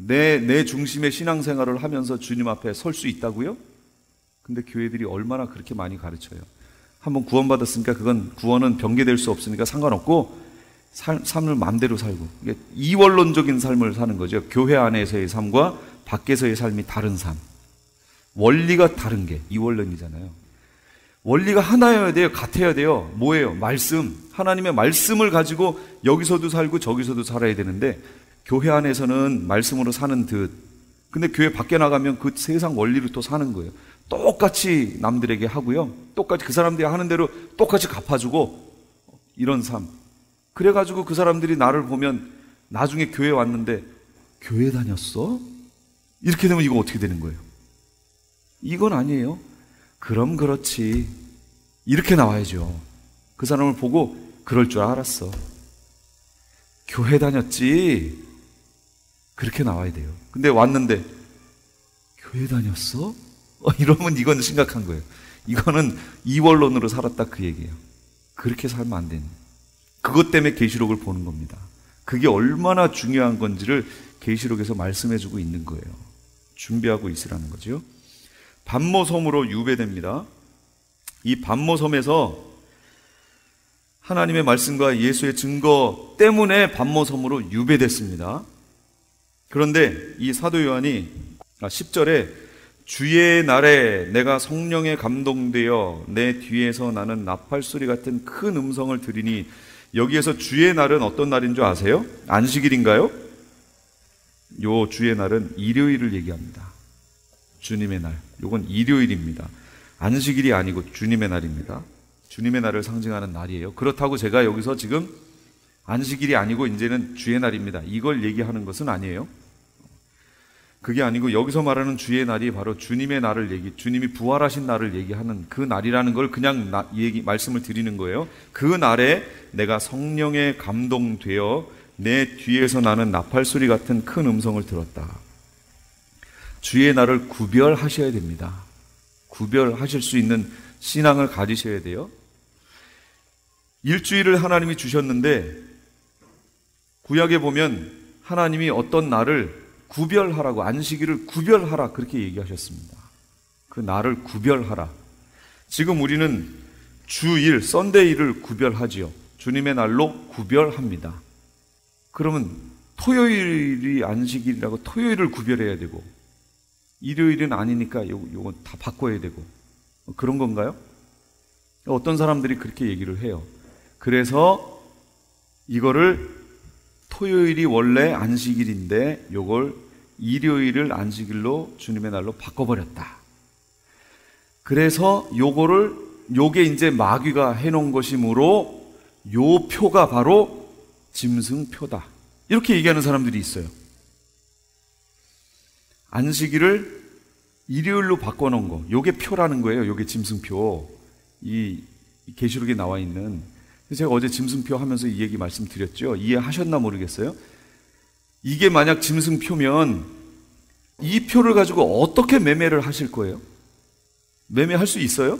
내 중심의 신앙생활을 하면서 주님 앞에 설 수 있다고요? 근데 교회들이 얼마나 그렇게 많이 가르쳐요. 한번 구원받았으니까 그건 구원은 변개될 수 없으니까 상관없고 삶을 마음대로 살고, 이게 이원론적인 삶을 사는 거죠. 교회 안에서의 삶과 밖에서의 삶이 다른 삶. 원리가 다른 게 이원론이잖아요. 원리가 하나여야 돼요. 같아야 돼요. 뭐예요? 말씀. 하나님의 말씀을 가지고 여기서도 살고 저기서도 살아야 되는데, 교회 안에서는 말씀으로 사는 듯, 근데 교회 밖에 나가면 그 세상 원리로 또 사는 거예요. 똑같이 남들에게 하고요, 똑같이 그 사람들이 하는 대로 똑같이 갚아주고, 이런 삶. 그래가지고 그 사람들이 나를 보면 나중에 교회 왔는데 교회 다녔어? 이렇게 되면 이거 어떻게 되는 거예요? 이건 아니에요. 그럼 그렇지, 이렇게 나와야죠. 그 사람을 보고 그럴 줄 알았어, 교회 다녔지, 그렇게 나와야 돼요. 근데 왔는데 교회 다녔어? 이러면 이건 심각한 거예요. 이거는 이원론으로 살았다 그 얘기예요. 그렇게 살면 안 되는, 그것 때문에 계시록을 보는 겁니다. 그게 얼마나 중요한 건지를 계시록에서 말씀해주고 있는 거예요. 준비하고 있으라는 거죠. 반모섬으로 유배됩니다. 이 반모섬에서 하나님의 말씀과 예수의 증거 때문에 반모섬으로 유배됐습니다. 그런데 이 사도 요한이 10절에 주의 날에 내가 성령에 감동되어 내 뒤에서 나는 나팔소리 같은 큰 음성을 들으니, 여기에서 주의 날은 어떤 날인 줄 아세요? 안식일인가요? 요 주의 날은 일요일을 얘기합니다. 주님의 날, 요건 일요일입니다. 안식일이 아니고 주님의 날입니다. 주님의 날을 상징하는 날이에요. 그렇다고 제가 여기서 지금 안식일이 아니고 이제는 주의 날입니다, 이걸 얘기하는 것은 아니에요. 그게 아니고 여기서 말하는 주의 날이 바로 주님의 날을 주님이 부활하신 날을 얘기하는 그 날이라는 걸 그냥 말씀을 드리는 거예요. 그 날에 내가 성령에 감동되어 내 뒤에서 나는 나팔소리 같은 큰 음성을 들었다. 주의 날을 구별하셔야 됩니다. 구별하실 수 있는 신앙을 가지셔야 돼요. 일주일을 하나님이 주셨는데, 구약에 보면 하나님이 어떤 날을 구별하라고, 안식일을 구별하라 그렇게 얘기하셨습니다. 그 날을 구별하라. 지금 우리는 주일, 썬데이를 구별하지요. 주님의 날로 구별합니다. 그러면 토요일이 안식일이라고 토요일을 구별해야 되고, 일요일은 아니니까 요건 다 바꿔야 되고, 그런 건가요? 어떤 사람들이 그렇게 얘기를 해요. 그래서 이거를 토요일이 원래 안식일인데 요걸 일요일을 안식일로 주님의 날로 바꿔버렸다. 그래서 요게 이제 마귀가 해놓은 것이므로 요 표가 바로 짐승표다, 이렇게 얘기하는 사람들이 있어요. 안식일을 일요일로 바꿔놓은 거, 요게 표라는 거예요. 요게 짐승표. 이 계시록에 나와 있는. 제가 어제 짐승표 하면서 이 얘기 말씀드렸죠. 이해하셨나 모르겠어요. 이게 만약 짐승표면 이 표를 가지고 어떻게 매매를 하실 거예요? 매매할 수 있어요?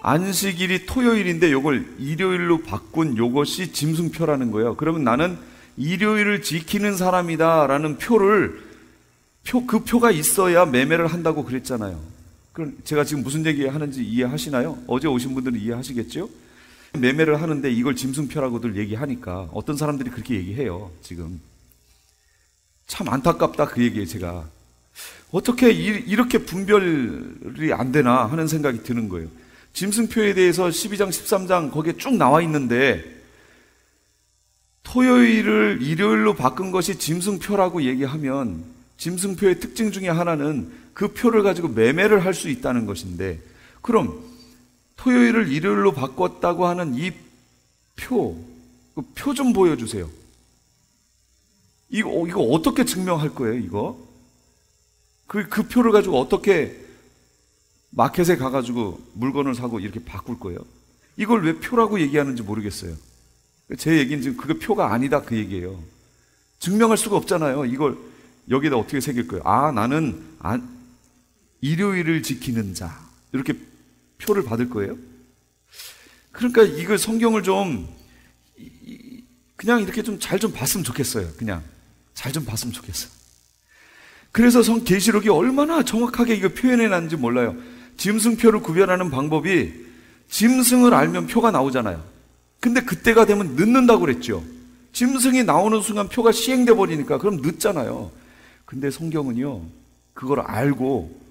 안식일이 토요일인데 요걸 일요일로 바꾼 요것이 짐승표라는 거예요. 그러면 나는 일요일을 지키는 사람이다 라는 그 표가 있어야 매매를 한다고 그랬잖아요. 그럼 제가 지금 무슨 얘기 하는지 이해하시나요? 어제 오신 분들은 이해하시겠죠? 매매를 하는데 이걸 짐승표라고들 얘기하니까 어떤 사람들이 그렇게 얘기해요. 지금 참 안타깝다 그 얘기예요. 제가 어떻게 이렇게 분별이 안 되나 하는 생각이 드는 거예요. 짐승표에 대해서 12장 13장 거기에 쭉 나와 있는데 토요일을 일요일로 바꾼 것이 짐승표라고 얘기하면 짐승표의 특징 중에 하나는 그 표를 가지고 매매를 할 수 있다는 것인데, 그럼 토요일을 일요일로 바꿨다고 하는 이 표, 그 표 좀 보여주세요. 이거 어떻게 증명할 거예요, 이거? 그 표를 가지고 어떻게 마켓에 가가지고 물건을 사고 이렇게 바꿀 거예요? 이걸 왜 표라고 얘기하는지 모르겠어요. 제 얘기는 지금 그게 표가 아니다 그 얘기예요. 증명할 수가 없잖아요. 이걸 여기다 어떻게 새길 거예요? 나는 일요일을 지키는 자, 이렇게 표를 받을 거예요? 그러니까 이걸 성경을 좀 그냥 이렇게 좀 잘 좀 봤으면 좋겠어요. 그냥 잘 좀 봤으면 좋겠어. 그래서 계시록이 얼마나 정확하게 이거 표현해놨는지 몰라요. 짐승표를 구별하는 방법이 짐승을 알면 표가 나오잖아요. 근데 그때가 되면 늦는다고 그랬죠. 짐승이 나오는 순간 표가 시행돼 버리니까 그럼 늦잖아요. 근데 성경은요, 그걸 알고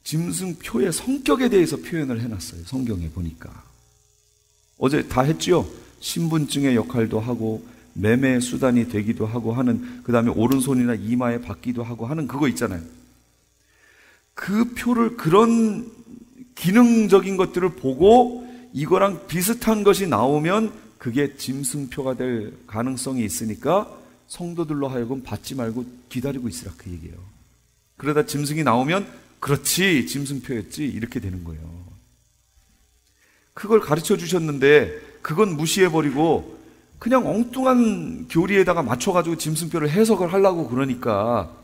짐승표의 성격에 대해서 표현을 해놨어요. 성경에 보니까. 어제 다 했지요. 신분증의 역할도 하고 매매 수단이 되기도 하고 하는, 그 다음에 오른손이나 이마에 받기도 하고 하는 그거 있잖아요. 그 표를, 그런 기능적인 것들을 보고 이거랑 비슷한 것이 나오면 그게 짐승표가 될 가능성이 있으니까 성도들로 하여금 받지 말고 기다리고 있으라, 그 얘기예요. 그러다 짐승이 나오면 그렇지, 짐승표였지, 이렇게 되는 거예요. 그걸 가르쳐 주셨는데 그건 무시해버리고 그냥 엉뚱한 교리에다가 맞춰가지고 짐승표를 해석을 하려고 그러니까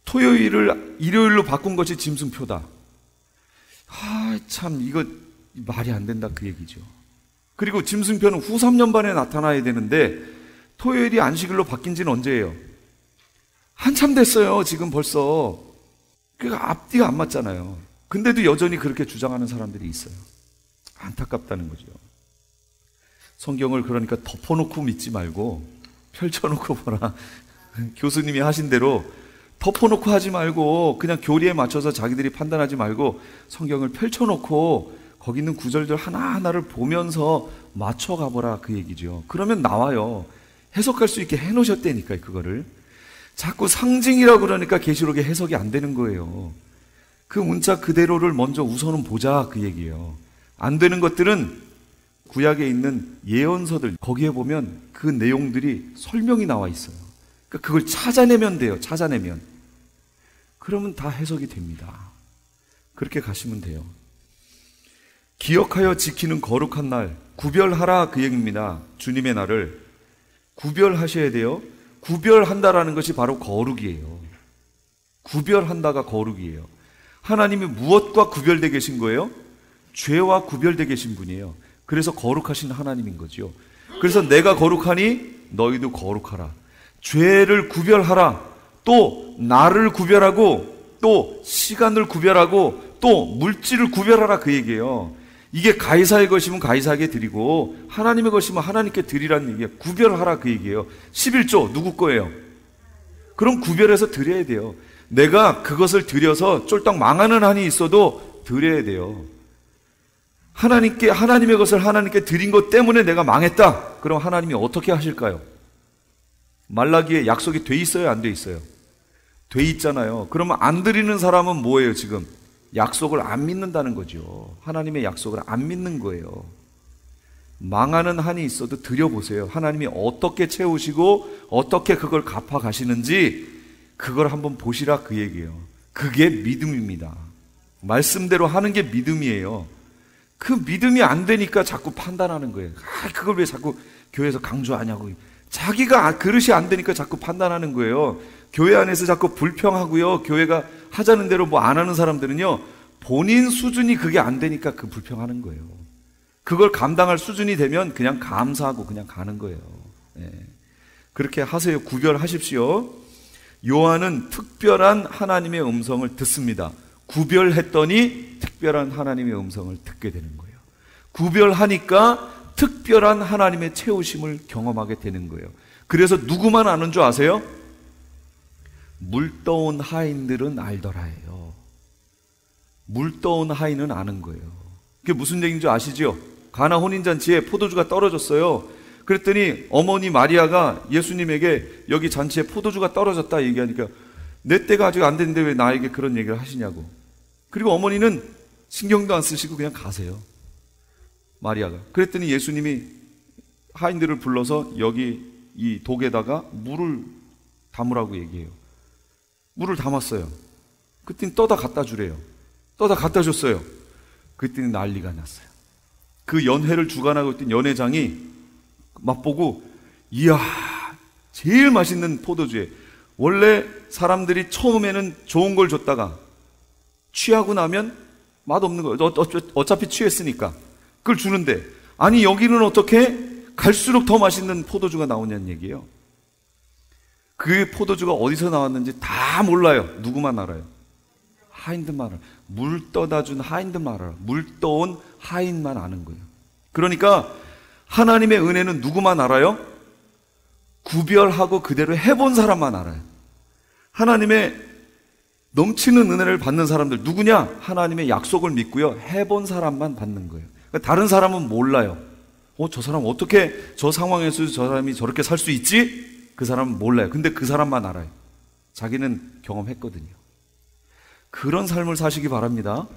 토요일을 일요일로 바꾼 것이 짐승표다. 참 이거 말이 안 된다, 그 얘기죠. 그리고 짐승표는 후 3년반에 나타나야 되는데 토요일이 안식일로 바뀐 지는 언제예요? 한참 됐어요, 지금 벌써. 그러니까 앞뒤가 안 맞잖아요. 근데도 여전히 그렇게 주장하는 사람들이 있어요. 안타깝다는 거죠. 성경을 그러니까 덮어놓고 믿지 말고 펼쳐놓고 보라. 교수님이 하신 대로 덮어놓고 하지 말고 그냥 교리에 맞춰서 자기들이 판단하지 말고 성경을 펼쳐놓고 거기 있는 구절들 하나하나를 보면서 맞춰가보라, 그 얘기죠. 그러면 나와요. 해석할 수 있게 해놓으셨다니까요, 그거를. 자꾸 상징이라고 그러니까 계시록에 해석이 안 되는 거예요. 그 문자 그대로를 먼저 우선은 보자, 그 얘기예요. 안 되는 것들은 구약에 있는 예언서들, 거기에 보면 그 내용들이 설명이 나와 있어요. 그러니까 그걸 찾아내면 돼요. 찾아내면. 그러면 다 해석이 됩니다. 그렇게 가시면 돼요. 기억하여 지키는 거룩한 날, 구별하라, 그 얘기입니다. 주님의 날을 구별하셔야 돼요. 구별한다라는 것이 바로 거룩이에요. 구별한다가 거룩이에요. 하나님이 무엇과 구별되어 계신 거예요? 죄와 구별되어 계신 분이에요. 그래서 거룩하신 하나님인 거죠. 그래서 내가 거룩하니 너희도 거룩하라. 죄를 구별하라. 또 나를 구별하고 또 시간을 구별하고 또 물질을 구별하라, 그 얘기예요. 이게 가이사의 것이면 가이사에게 드리고 하나님의 것이면 하나님께 드리라는 얘기예요. 구별하라, 그 얘기예요. 11조 누구 거예요? 그럼 구별해서 드려야 돼요. 내가 그것을 드려서 쫄딱 망하는 한이 있어도 드려야 돼요. 하나님의 것을 하나님께 드린 것 때문에 내가 망했다. 그럼 하나님이 어떻게 하실까요? 말라기에 약속이 돼 있어요, 안 돼 있어요? 돼 있잖아요. 그러면 안 드리는 사람은 뭐예요, 지금? 약속을 안 믿는다는 거죠. 하나님의 약속을 안 믿는 거예요. 망하는 한이 있어도 드려보세요. 하나님이 어떻게 채우시고 어떻게 그걸 갚아 가시는지 그걸 한번 보시라, 그 얘기예요. 그게 믿음입니다. 말씀대로 하는 게 믿음이에요. 그 믿음이 안 되니까 자꾸 판단하는 거예요. 그걸 왜 자꾸 교회에서 강조하냐고. 자기가 그릇이 안 되니까 자꾸 판단하는 거예요. 교회 안에서 자꾸 불평하고요. 교회가 하자는 대로 뭐 안 하는 사람들은요, 본인 수준이 그게 안 되니까 그 불평하는 거예요. 그걸 감당할 수준이 되면 그냥 감사하고 그냥 가는 거예요. 네. 그렇게 하세요. 구별하십시오. 요한은 특별한 하나님의 음성을 듣습니다. 구별했더니 특별한 하나님의 음성을 듣게 되는 거예요. 구별하니까 특별한 하나님의 채우심을 경험하게 되는 거예요. 그래서 누구만 아는 줄 아세요? 물떠온 하인들은 알더라예요. 물떠온 하인은 아는 거예요. 그게 무슨 얘기인지 아시죠? 가나 혼인잔치에 포도주가 떨어졌어요. 그랬더니 어머니 마리아가 예수님에게 여기 잔치에 포도주가 떨어졌다 얘기하니까 내 때가 아직 안 됐는데 왜 나에게 그런 얘기를 하시냐고. 그리고 어머니는 신경도 안 쓰시고 그냥 가세요. 마리아가. 그랬더니 예수님이 하인들을 불러서 여기 이 독에다가 물을 담으라고 얘기해요. 물을 담았어요. 그랬더니 떠다 갖다 주래요. 떠다 갖다 줬어요. 그랬더니 난리가 났어요. 그 연회를 주관하고 있던 연회장이 맛보고, 이야, 제일 맛있는 포도주에, 원래 사람들이 처음에는 좋은 걸 줬다가 취하고 나면 맛없는 거예요. 어차피 취했으니까 그걸 주는데, 아니 여기는 어떻게 갈수록 더 맛있는 포도주가 나오냐는 얘기예요. 그 포도주가 어디서 나왔는지 다 몰라요. 누구만 알아요? 하인들만 알아요. 물 떠다 준 하인들만 알아요. 물 떠온 하인만 아는 거예요. 그러니까 하나님의 은혜는 누구만 알아요? 구별하고 그대로 해본 사람만 알아요. 하나님의 넘치는 은혜를 받는 사람들 누구냐? 하나님의 약속을 믿고요, 해본 사람만 받는 거예요. 그러니까 다른 사람은 몰라요. 저 사람 어떻게 저 상황에서 저 사람이 저렇게 살 수 있지? 그 사람은 몰라요. 근데 그 사람만 알아요. 자기는 경험했거든요. 그런 삶을 사시기 바랍니다.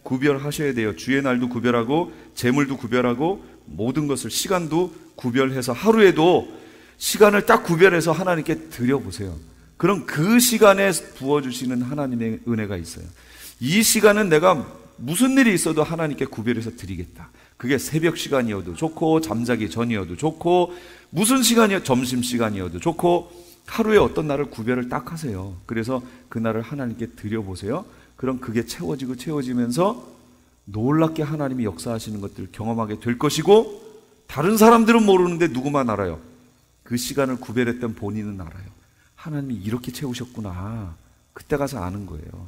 구별하셔야 돼요. 주의 날도 구별하고 재물도 구별하고 모든 것을, 시간도 구별해서 하루에도 시간을 딱 구별해서 하나님께 드려보세요. 그럼 그 시간에 부어주시는 하나님의 은혜가 있어요. 이 시간은 내가 무슨 일이 있어도 하나님께 구별해서 드리겠다. 그게 새벽 시간이어도 좋고 잠자기 전이어도 좋고 무슨 시간이어도 점심시간이어도 좋고 하루에 어떤 날을 구별을 딱 하세요. 그래서 그날을 하나님께 드려보세요. 그럼 그게 채워지고 채워지면서 놀랍게 하나님이 역사하시는 것들을 경험하게 될 것이고, 다른 사람들은 모르는데 누구만 알아요? 그 시간을 구별했던 본인은 알아요. 하나님이 이렇게 채우셨구나. 그때 가서 아는 거예요.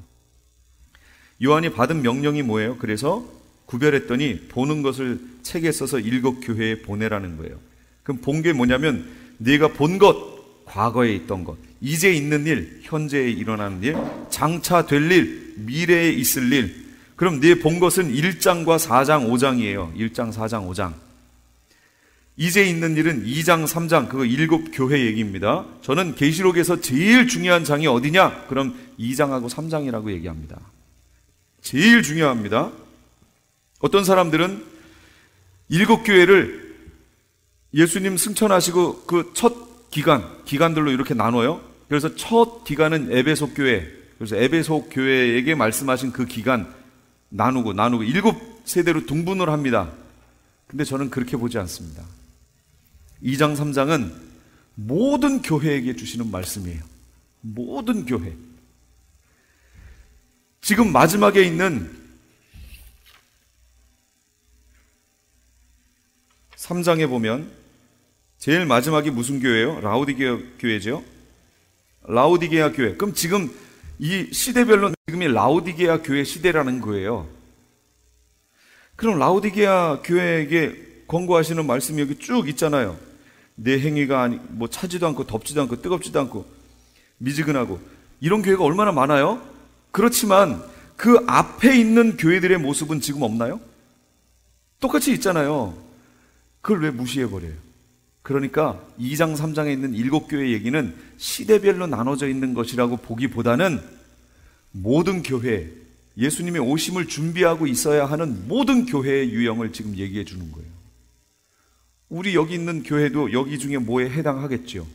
요한이 받은 명령이 뭐예요? 그래서 구별했더니 보는 것을 책에 써서 7 교회에 보내라는 거예요. 그럼 본 게 뭐냐면 네가 본 것, 과거에 있던 것, 이제 있는 일, 현재에 일어나는 일, 장차 될 일, 미래에 있을 일. 그럼 네 본 것은 1장과 4장, 5장이에요. 1장, 4장, 5장. 이제 있는 일은 2장, 3장, 그거 7 교회 얘기입니다. 저는 계시록에서 제일 중요한 장이 어디냐? 그럼 2장하고 3장이라고 얘기합니다. 제일 중요합니다. 어떤 사람들은 7 교회를 예수님 승천하시고 그 첫 기간들로 이렇게 나눠요. 그래서 첫 기간은 에베소 교회. 그래서 에베소 교회에게 말씀하신 그 기간 나누고 7세대로 등분을 합니다. 근데 저는 그렇게 보지 않습니다. 2장, 3장은 모든 교회에게 주시는 말씀이에요. 모든 교회. 지금 마지막에 있는 3장에 보면 제일 마지막이 무슨 교회예요? 라오디게아 교회죠. 라오디게아 교회. 그럼 지금 이 시대별로 지금이 라오디게아 교회 시대라는 거예요. 그럼 라오디게아 교회에게 권고하시는 말씀이 여기 쭉 있잖아요. 내 행위가 차지도 않고 덥지도 않고 뜨겁지도 않고 미지근하고, 이런 교회가 얼마나 많아요? 그렇지만 그 앞에 있는 교회들의 모습은 지금 없나요? 똑같이 있잖아요. 그걸 왜 무시해버려요? 그러니까 2장, 3장에 있는 7 교회 얘기는 시대별로 나눠져 있는 것이라고 보기보다는 모든 교회, 예수님의 오심을 준비하고 있어야 하는 모든 교회의 유형을 지금 얘기해 주는 거예요. 우리 여기 있는 교회도 여기 중에 뭐에 해당하겠죠.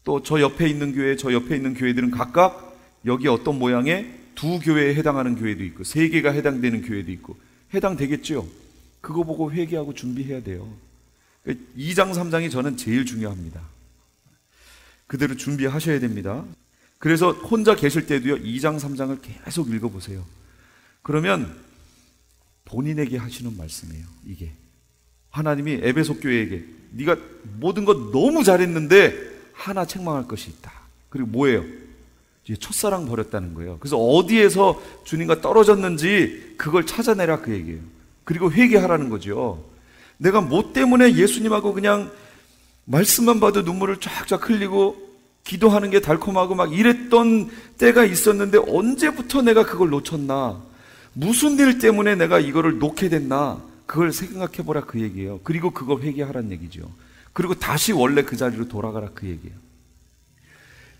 또 저 옆에 있는 교회, 저 옆에 있는 교회들은 각각 여기 어떤 모양의 2 교회에 해당하는 교회도 있고 3개가 해당되는 교회도 있고 해당되겠죠. 그거 보고 회개하고 준비해야 돼요. 2장, 3장이 저는 제일 중요합니다. 그대로 준비하셔야 됩니다. 그래서 혼자 계실 때도요, 2장, 3장을 계속 읽어보세요. 그러면 본인에게 하시는 말씀이에요. 이게 하나님이 에베소 교회에게 네가 모든 것 너무 잘했는데 하나 책망할 것이 있다. 그리고 뭐예요? 이제 첫사랑 버렸다는 거예요. 그래서 어디에서 주님과 떨어졌는지 그걸 찾아내라, 그 얘기예요. 그리고 회개하라는 거죠. 내가 뭐 때문에 예수님하고 그냥 말씀만 봐도 눈물을 쫙쫙 흘리고 기도하는 게 달콤하고 막 이랬던 때가 있었는데 언제부터 내가 그걸 놓쳤나? 무슨 일 때문에 내가 이거를 놓게 됐나? 그걸 생각해보라, 그 얘기예요. 그리고 그걸 회개하라는 얘기죠. 그리고 다시 원래 그 자리로 돌아가라, 그 얘기예요.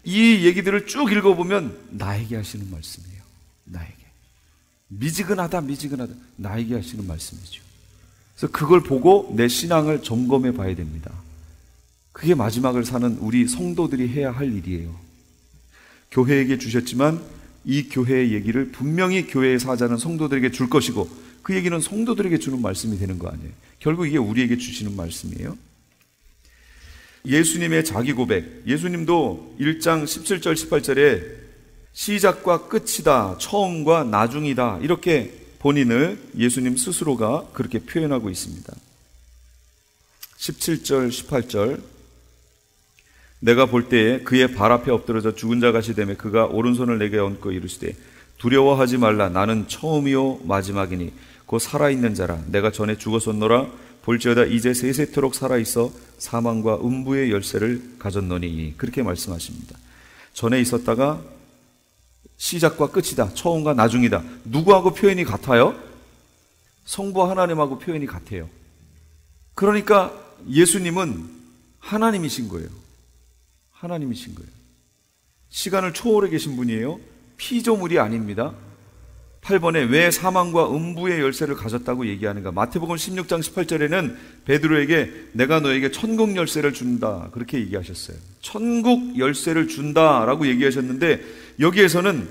이 얘기들을 쭉 읽어보면 나에게 하시는 말씀이에요. 나에게. 미지근하다, 나에게 하시는 말씀이죠. 그래서 그걸 보고 내 신앙을 점검해 봐야 됩니다. 그게 마지막을 사는 우리 성도들이 해야 할 일이에요. 교회에게 주셨지만 이 교회의 얘기를 분명히 교회에 사자는 성도들에게 줄 것이고, 그 얘기는 성도들에게 주는 말씀이 되는 거 아니에요. 결국 이게 우리에게 주시는 말씀이에요. 예수님의 자기 고백, 예수님도 1장 17절 18절에 시작과 끝이다, 처음과 나중이다, 이렇게 본인을 예수님 스스로가 그렇게 표현하고 있습니다. 17절 18절 내가 볼 때에 그의 발 앞에 엎드러져 죽은 자 같이 되매 그가 오른손을 내게 얹고 이르시되 두려워하지 말라. 나는 처음이요 마지막이니 곧 살아있는 자라. 내가 전에 죽었었노라. 볼지어다 이제 세세토록 살아있어 사망과 음부의 열쇠를 가졌노니. 그렇게 말씀하십니다. 전에 있었다가 시작과 끝이다. 처음과 나중이다. 누구하고 표현이 같아요? 성부 하나님하고 표현이 같아요. 그러니까 예수님은 하나님이신 거예요. 하나님이신 거예요. 시간을 초월해 계신 분이에요. 피조물이 아닙니다. 8번에 왜 사망과 음부의 열쇠를 가졌다고 얘기하는가? 마태복음 16장 18절에는 베드로에게 내가 너에게 천국 열쇠를 준다 그렇게 얘기하셨어요. 천국 열쇠를 준다라고 얘기하셨는데 여기에서는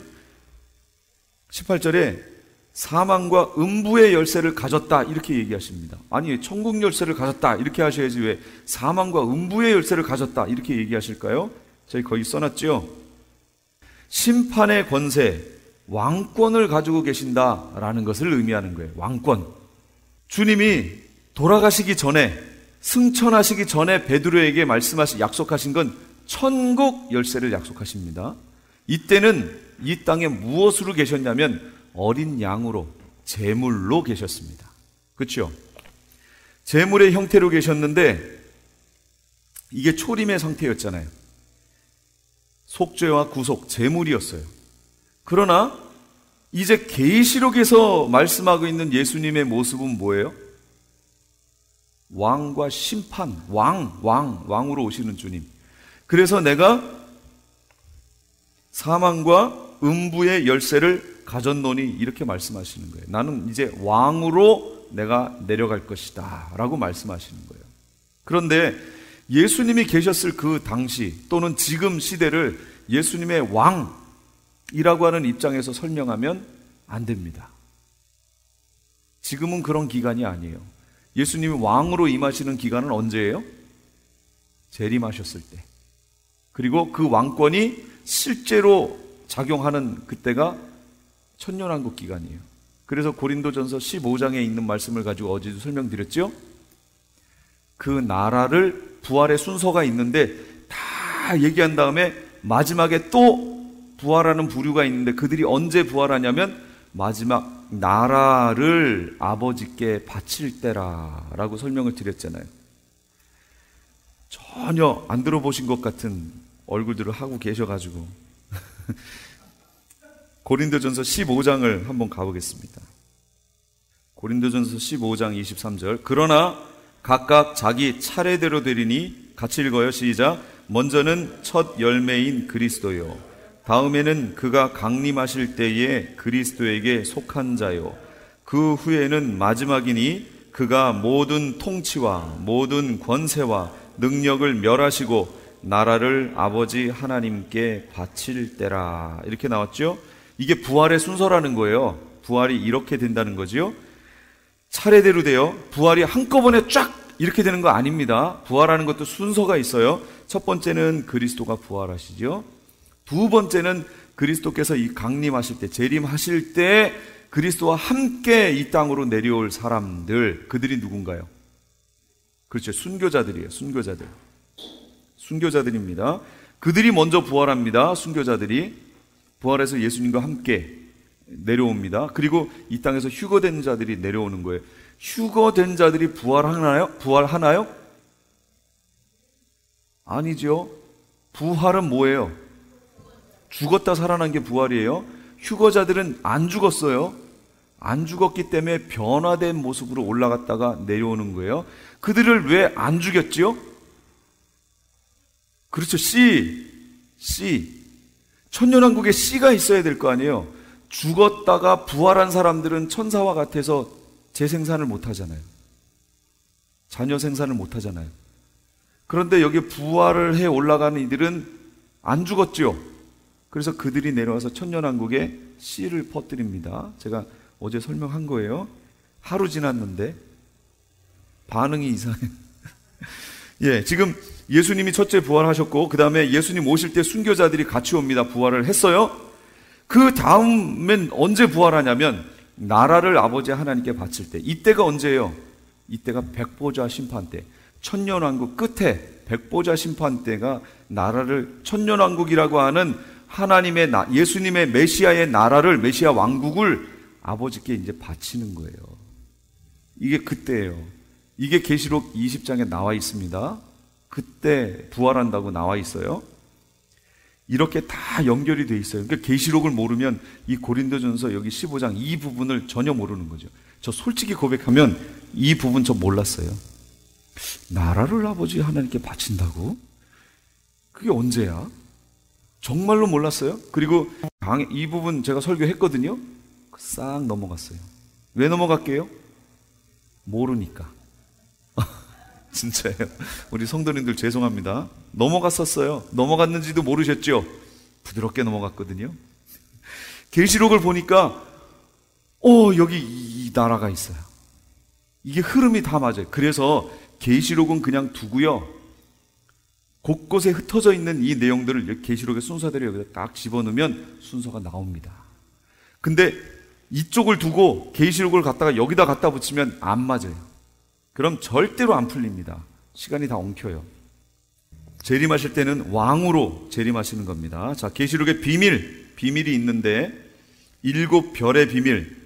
18절에 사망과 음부의 열쇠를 가졌다 이렇게 얘기하십니다. 아니 천국 열쇠를 가졌다 이렇게 하셔야지 왜 사망과 음부의 열쇠를 가졌다 이렇게 얘기하실까요? 저희 거기 써놨죠. 심판의 권세, 왕권을 가지고 계신다라는 것을 의미하는 거예요. 왕권. 주님이 돌아가시기 전에, 승천하시기 전에 베드로에게 약속하신 건 천국 열쇠를 약속하십니다. 이때는 이 땅에 무엇으로 계셨냐면 어린 양으로, 제물로 계셨습니다. 그렇죠? 제물의 형태로 계셨는데 이게 초림의 상태였잖아요. 속죄와 구속, 제물이었어요. 그러나 이제 계시록에서 말씀하고 있는 예수님의 모습은 뭐예요? 왕과 심판, 왕으로 오시는 주님. 그래서 내가 사망과 음부의 열쇠를 가졌노니 이렇게 말씀하시는 거예요. 나는 이제 왕으로 내가 내려갈 것이다 라고 말씀하시는 거예요. 그런데 예수님이 계셨을 그 당시 또는 지금 시대를 예수님의 왕이라고 하는 입장에서 설명하면 안 됩니다. 지금은 그런 기간이 아니에요. 예수님이 왕으로 임하시는 기간은 언제예요? 재림하셨을 때. 그리고 그 왕권이 실제로 작용하는 그때가 천년왕국 기간이에요. 그래서 고린도전서 15장에 있는 말씀을 가지고 어제도 설명드렸죠? 그 나라를 부활의 순서가 있는데 다 얘기한 다음에 마지막에 또 부활하는 부류가 있는데 그들이 언제 부활하냐면 마지막 나라를 아버지께 바칠 때라라고 설명을 드렸잖아요. 전혀 안 들어보신 것 같은 얼굴들을 하고 계셔가지고 고린도전서 15장을 한번 가보겠습니다. 고린도전서 15장 23절. 그러나 각각 자기 차례대로 되리니 같이 읽어요. 시작. 먼저는 첫 열매인 그리스도요, 다음에는 그가 강림하실 때에 그리스도에게 속한 자요, 그 후에는 마지막이니 그가 모든 통치와 모든 권세와 능력을 멸하시고 나라를 아버지 하나님께 바칠 때라. 이렇게 나왔죠. 이게 부활의 순서라는 거예요. 부활이 이렇게 된다는 거지요. 차례대로 돼요. 부활이 한꺼번에 쫙 이렇게 되는 거 아닙니다. 부활하는 것도 순서가 있어요. 첫 번째는 그리스도가 부활하시죠. 두 번째는 그리스도께서 이 강림하실 때, 재림하실 때 그리스도와 함께 이 땅으로 내려올 사람들, 그들이 누군가요? 그렇죠. 순교자들이에요. 순교자들입니다. 그들이 먼저 부활합니다. 순교자들이 부활해서 예수님과 함께 내려옵니다. 그리고 이 땅에서 휴거된 자들이 내려오는 거예요. 휴거된 자들이 부활하나요? 아니죠. 부활은 뭐예요? 죽었다 살아난 게 부활이에요. 휴거자들은 안 죽었어요. 안 죽었기 때문에 변화된 모습으로 올라갔다가 내려오는 거예요. 그들을 왜 안 죽였죠? 그렇죠. 씨. 천년왕국에 씨가 있어야 될 거 아니에요. 죽었다가 부활한 사람들은 천사와 같아서 재생산을 못 하잖아요. 자녀 생산을 못 하잖아요. 그런데 여기 부활을 해 올라가는 이들은 안 죽었죠. 그래서 그들이 내려와서 천년왕국에 씨를 퍼뜨립니다. 제가 어제 설명한 거예요. 하루 지났는데 반응이 이상해요. 예, 지금 예수님이 첫째 부활하셨고 그 다음에 예수님 오실 때 순교자들이 같이 옵니다. 부활을 했어요. 그 다음엔 언제 부활하냐면 나라를 아버지 하나님께 바칠 때. 이때가 언제예요? 이때가 백보자 심판 때, 천년왕국 끝에 백보자 심판 때가 나라를 천년왕국이라고 하는 하나님의 예수님의 메시아의 나라를, 메시아 왕국을 아버지께 이제 바치는 거예요. 이게 그때예요. 이게 계시록 20장에 나와 있습니다. 그때 부활한다고 나와 있어요. 이렇게 다 연결이 돼 있어요. 그러니까 계시록을 모르면 이 고린도전서 여기 15장 이 부분을 전혀 모르는 거죠. 저 솔직히 고백하면 이 부분 저 몰랐어요. 나라를 아버지 하나님께 바친다고? 그게 언제야? 정말로 몰랐어요. 그리고 이 부분 제가 설교했거든요. 싹 넘어갔어요. 왜 넘어갈게요? 모르니까. 진짜예요. 우리 성도님들 죄송합니다. 넘어갔었어요. 넘어갔는지도 모르셨죠? 부드럽게 넘어갔거든요. 계시록을 보니까 여기 이 나라가 있어요. 이게 흐름이 다 맞아요. 그래서 계시록은 그냥 두고요. 곳곳에 흩어져 있는 이 내용들을 계시록의 순서대로 여기다 딱 집어넣으면 순서가 나옵니다. 근데 이쪽을 두고 계시록을 갖다가 여기다 갖다 붙이면 안 맞아요. 그럼 절대로 안 풀립니다. 시간이 다 엉켜요. 재림하실 때는 왕으로 재림하시는 겁니다. 자, 계시록의 비밀이 있는데 7별의 비밀.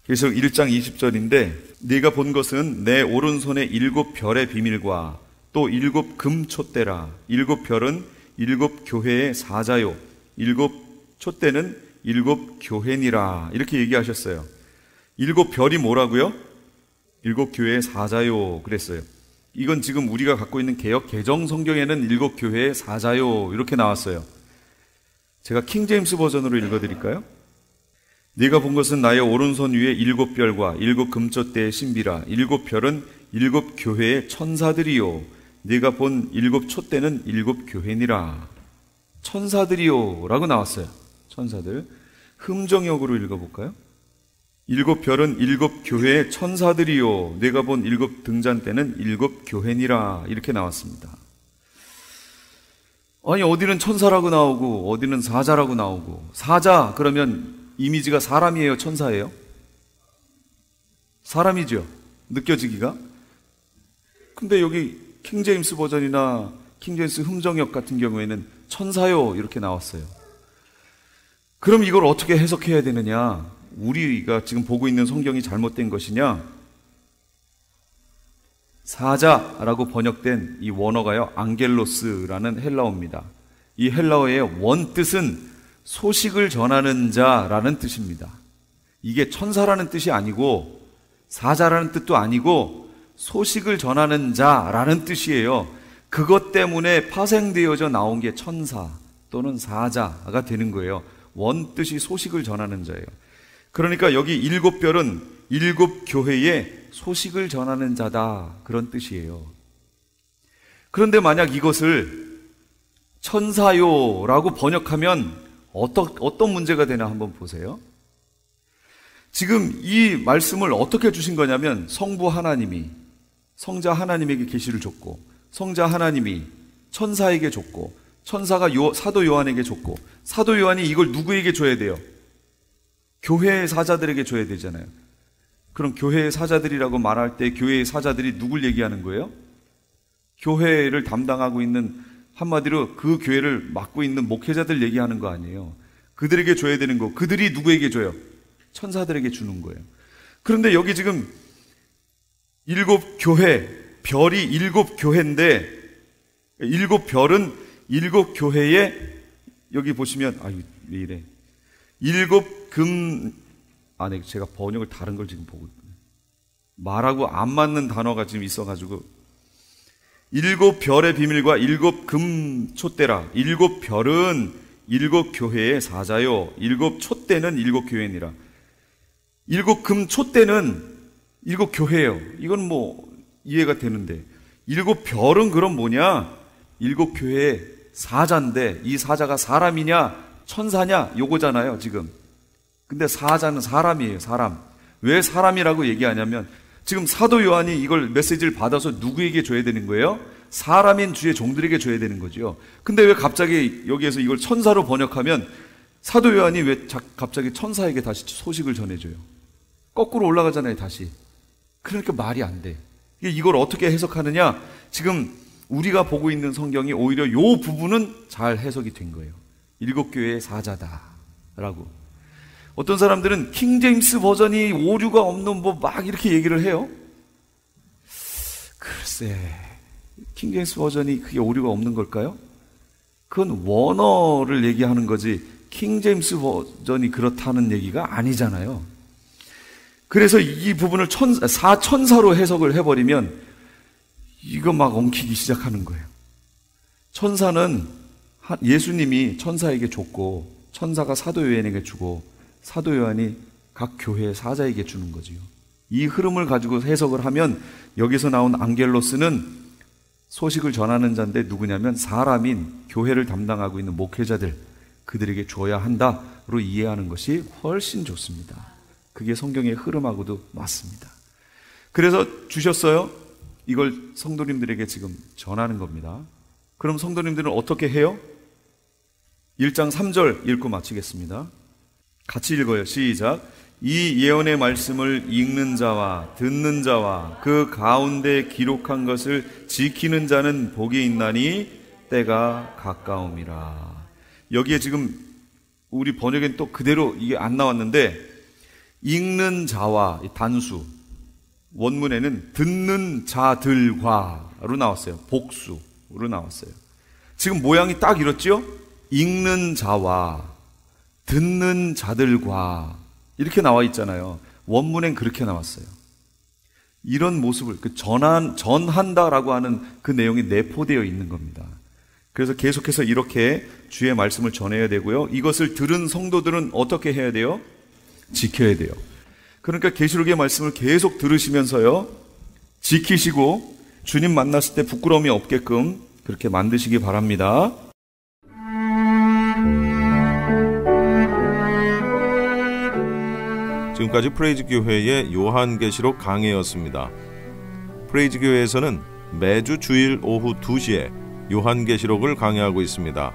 계시록 1장 20절인데 네가 본 것은 내 오른손에 7별의 비밀과 또 7 금촛대라. 7별은 7 교회의 사자요 7 촛대는 7 교회니라. 이렇게 얘기하셨어요. 7별이 뭐라고요? 7 교회의 사자요 그랬어요. 이건 지금 우리가 갖고 있는 개역 개정 성경에는 7 교회의 사자요 이렇게 나왔어요. 제가 킹제임스 버전으로 읽어드릴까요? 네가 본 것은 나의 오른손 위에 7별과 7 금촛대의 신비라. 7별은 7 교회의 천사들이요 네가 본 7 촛대는 7 교회니라. 천사들이요 라고 나왔어요. 천사들. 흠정역으로 읽어볼까요? 7별은 7 교회의 천사들이요 내가 본 7 등잔대는 7 교회니라. 이렇게 나왔습니다. 아니 어디는 천사라고 나오고 어디는 사자라고 나오고. 사자 그러면 이미지가 사람이에요, 천사예요? 사람이죠, 느껴지기가. 근데 여기 킹제임스 버전이나 킹제임스 흠정역 같은 경우에는 천사요 이렇게 나왔어요. 그럼 이걸 어떻게 해석해야 되느냐? 우리가 지금 보고 있는 성경이 잘못된 것이냐? 사자라고 번역된 이 원어가요, 앙겔로스라는 헬라어입니다. 이 헬라어의 원뜻은 소식을 전하는 자라는 뜻입니다. 이게 천사라는 뜻이 아니고 사자라는 뜻도 아니고 소식을 전하는 자라는 뜻이에요. 그것 때문에 파생되어져 나온 게 천사 또는 사자가 되는 거예요. 원뜻이 소식을 전하는 자예요. 그러니까 여기 7별은 7 교회에 소식을 전하는 자다 그런 뜻이에요. 그런데 만약 이것을 천사요라고 번역하면 어떤 문제가 되나 한번 보세요. 지금 이 말씀을 어떻게 주신 거냐면 성부 하나님이 성자 하나님에게 계시를 줬고 성자 하나님이 천사에게 줬고 천사가 사도 요한에게 줬고 사도 요한이 이걸 누구에게 줘야 돼요? 교회의 사자들에게 줘야 되잖아요. 그럼 교회의 사자들이라고 말할 때 교회의 사자들이 누굴 얘기하는 거예요? 교회를 담당하고 있는, 한마디로 그 교회를 맡고 있는 목회자들 얘기하는 거 아니에요. 그들에게 줘야 되는 거. 그들이 누구에게 줘요? 천사들에게 주는 거예요. 그런데 여기 지금 7 교회, 별이 7 교회인데 7 별은 7 교회에 여기 보시면 왜 이래? 7 네, 제가 번역을 다른 걸 지금 보고 있거든요. 말하고 안 맞는 단어가 지금 있어가지고 7 별의 비밀과 7 금촛대라. 7 별은 7 교회의 사자요 7 촛대는 7 교회니라. 7 금촛대는 7 교회예요. 이건 뭐 이해가 되는데 7 별은 그럼 뭐냐? 7 교회의 사자인데 이 사자가 사람이냐 천사냐 요거잖아요 지금. 근데 사자는 사람이에요. 사람. 왜 사람이라고 얘기하냐면 지금 사도 요한이 이걸 메시지를 받아서 누구에게 줘야 되는 거예요? 사람인 주의 종들에게 줘야 되는 거죠. 근데 왜 갑자기 여기에서 이걸 천사로 번역하면 사도 요한이 왜 갑자기 천사에게 다시 소식을 전해줘요? 거꾸로 올라가잖아요 다시. 그러니까 말이 안 돼. 이걸 어떻게 해석하느냐? 지금 우리가 보고 있는 성경이 오히려 이 부분은 잘 해석이 된 거예요. 7교회의 사자다라고. 어떤 사람들은 킹제임스 버전이 오류가 없는 막 이렇게 얘기를 해요. 글쎄, 킹제임스 버전이 그게 오류가 없는 걸까요? 그건 원어를 얘기하는 거지 킹제임스 버전이 그렇다는 얘기가 아니잖아요. 그래서 이 부분을 사천사로 해석을 해버리면 이거 막 엉키기 시작하는 거예요. 천사는 예수님이 천사에게 줬고 천사가 사도 요한에게 주고 사도 요한이 각 교회의 사자에게 주는 거지요. 이 흐름을 가지고 해석을 하면 여기서 나온 안겔로스는 소식을 전하는 자인데 누구냐면 사람인 교회를 담당하고 있는 목회자들, 그들에게 줘야 한다로 이해하는 것이 훨씬 좋습니다. 그게 성경의 흐름하고도 맞습니다. 그래서 주셨어요. 이걸 성도님들에게 지금 전하는 겁니다. 그럼 성도님들은 어떻게 해요? 1장 3절 읽고 마치겠습니다. 같이 읽어요. 시작. 이 예언의 말씀을 읽는 자와 듣는 자와 그 가운데 기록한 것을 지키는 자는 복이 있나니 때가 가까움이라. 여기에 지금 우리 번역엔 또 그대로 이게 안 나왔는데 읽는 자와 단수, 원문에는 듣는 자들과로 나왔어요. 복수로 나왔어요. 지금 모양이 딱 이렇죠? 읽는 자와 듣는 자들과 이렇게 나와 있잖아요. 원문엔 그렇게 나왔어요. 이런 모습을 전한다라고 하는 그 내용이 내포되어 있는 겁니다. 그래서 계속해서 이렇게 주의 말씀을 전해야 되고요. 이것을 들은 성도들은 어떻게 해야 돼요? 지켜야 돼요. 그러니까 계시록의 말씀을 계속 들으시면서요, 지키시고 주님 만났을 때 부끄러움이 없게끔 그렇게 만드시기 바랍니다. 지금까지 프레이즈교회의 요한계시록 강해였습니다. 프레이즈교회에서는 매주 주일 오후 2시에 요한계시록을 강해하고 있습니다.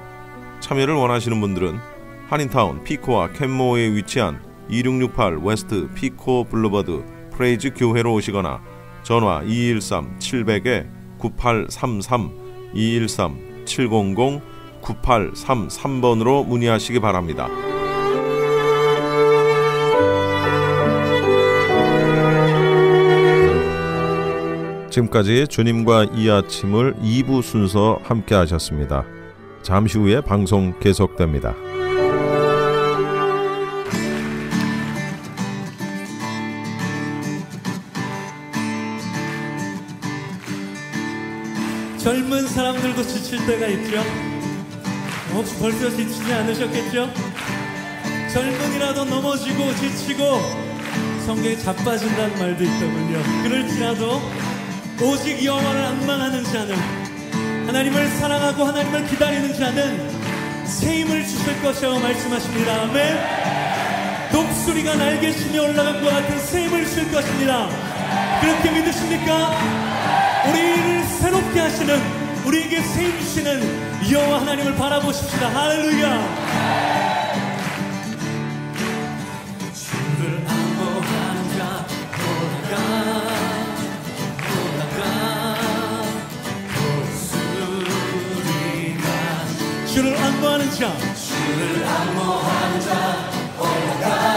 참여를 원하시는 분들은 한인타운 피코와 캔모어에 위치한 2668 웨스트 피코 블루버드 프레이즈교회로 오시거나 전화 213-700-9833 213-700-9833번으로 문의하시기 바랍니다. 지금까지 주님과 이 아침을 2부 순서 함께 하셨습니다. 잠시 후에 방송 계속됩니다. 젊은 사람들도 지칠 때가 있죠. 혹시 벌써 지치지 않으셨겠죠? 젊은이라도 넘어지고 지치고 성경에 자빠진다는 말도 있더군요. 그럴지라도 오직 여호와를 앙망하는 자는, 하나님을 사랑하고 하나님을 기다리는 자는 새 힘을 주실 것이라고 말씀하십니다. 아멘. 독수리가 날개 치며 올라간 것 같은 새 힘을 주실 것입니다. 그렇게 믿으십니까? 우리를 새롭게 하시는, 우리에게 새 힘 주시는 여호와 하나님을 바라보십시다. 할렐루야. 주를 안보하는 자 주를 안보하는 자, 주를 안보하는 자 올라가.